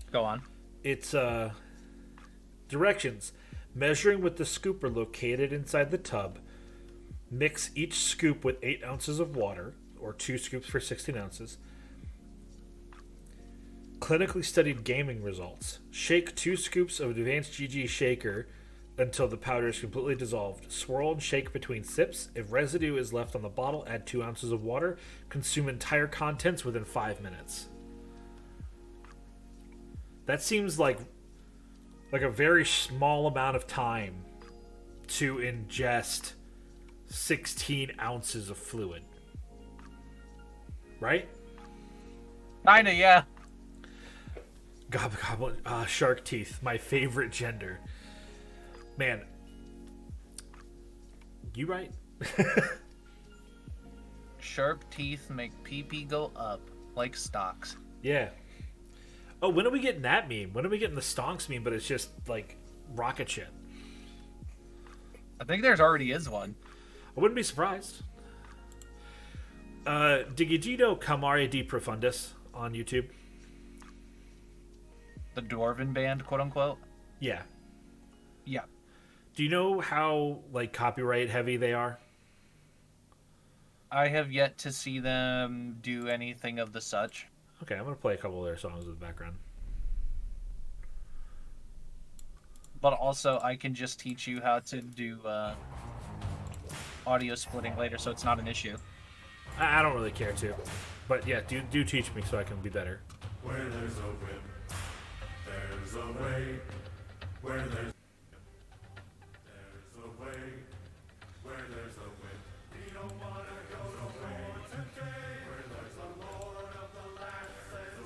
Go on. It's directions. Measuring with the scooper located inside the tub, mix each scoop with 8 ounces of water, or 2 scoops for 16 ounces. Clinically studied gaming results. Shake 2 scoops of Advanced GG Shaker until the powder is completely dissolved. Swirl and shake between sips. If residue is left on the bottle, add 2 ounces of water. Consume entire contents within 5 minutes. That seems like a very small amount of time to ingest 16 ounces of fluid. Right? Kinda, yeah. Gobble gobble. Shark teeth, my favorite gender. Man. You right? Shark teeth make pee-pee go up like stocks. Yeah. Oh, when are we getting that meme? When are we getting the stonks meme, but it's just like rocket ship? I think there's already is one. I wouldn't be surprised. Digigito Camare di Profundis on YouTube. The Dwarven band, quote unquote. Yeah. Yeah. Do you know how like copyright heavy they are? I have yet to see them do anything of the such. Okay, I'm gonna play a couple of their songs in the background. But also, I can just teach you how to do audio splitting later, so it's not an issue. I don't really care to, but yeah, do teach me so I can be better. Where there's a whip, there's a way. Where there's a way, where there's a whip. We don't wanna go to war today. Where there's a lord of the land says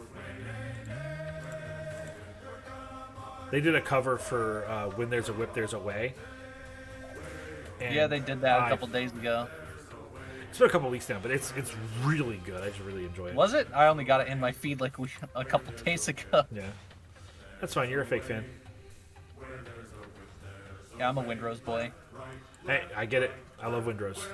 They did a cover for When There's a Whip, There's a Way. And yeah, they did that a couple days ago. It's been a couple weeks now, but it's really good. I just really enjoy it. Was it? I only got it in my feed like a couple days ago. Yeah. That's fine. You're a fake fan. Yeah, I'm a Windrose boy. Hey, I get it. I love Windrose.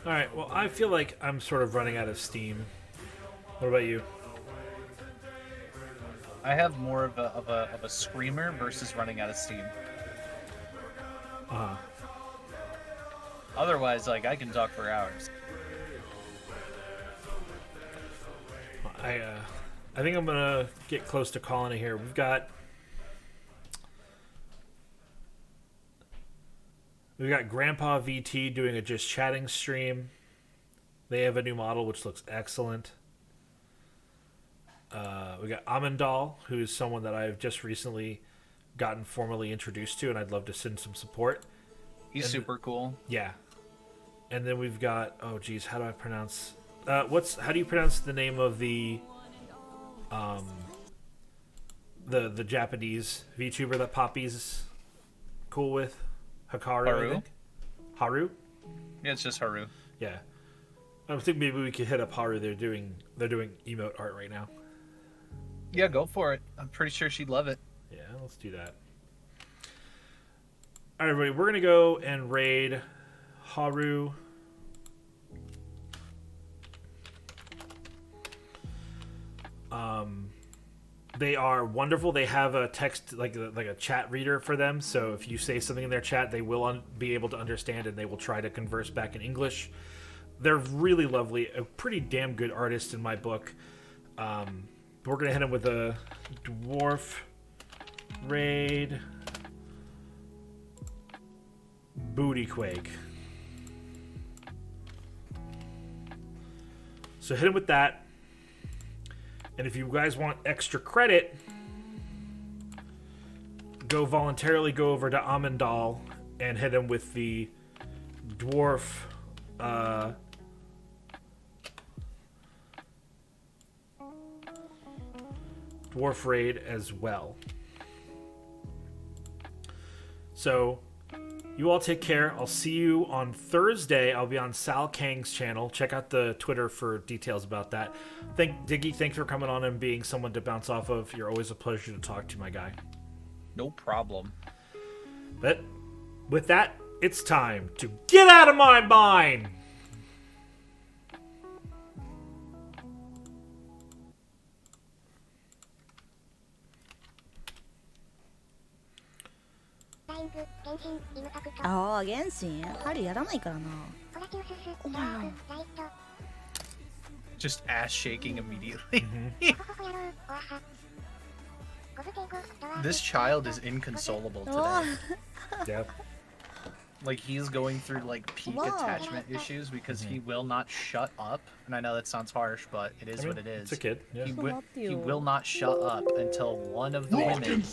Alright, well, I feel like I'm sort of running out of steam. What about you? I have more of a screamer versus running out of steam. Uh-huh. Otherwise, like, I can talk for hours. I think I'm gonna get close to calling it here. We've got Grandpa VT doing a just chatting stream. They have a new model which looks excellent. We got Amandal, who's someone that I've just recently gotten formally introduced to, and I'd love to send some support. He's super cool. Yeah. And then we've got, oh geez, how do I pronounce? How do you pronounce the name of the Japanese VTuber that Poppy's cool with? Hikaru. Haru? I think? Haru? Yeah, it's just Haru. Yeah. I think maybe we could hit up Haru. They're doing emote art right now. Yeah, go for it. I'm pretty sure she'd love it. Yeah, let's do that. All right, everybody, we're gonna go and raid Haru. They are wonderful. They have a text, like a chat reader for them. So if you say something in their chat, they will be able to understand, and they will try to converse back in English. They're really lovely. A pretty damn good artist in my book. We're going to hit them with a dwarf raid booty quake. So hit him with that. And if you guys want extra credit, voluntarily go over to Amandal and hit him with the dwarf raid as well. So You all take care. I'll see you on Thursday. I'll be on Sal Kang's channel. Check out the Twitter for details about that. Diggy, thanks for coming on and being someone to bounce off of. You're always a pleasure to talk to, my guy. No problem. But with that, it's time to get out of my mind! Just ass shaking immediately. This child is inconsolable today. Yep. Like, he's going through, like, peak attachment issues because he will not shut up. And I know that sounds harsh, but it is what it is. It's a kid. Yeah. He will not shut up until one of the women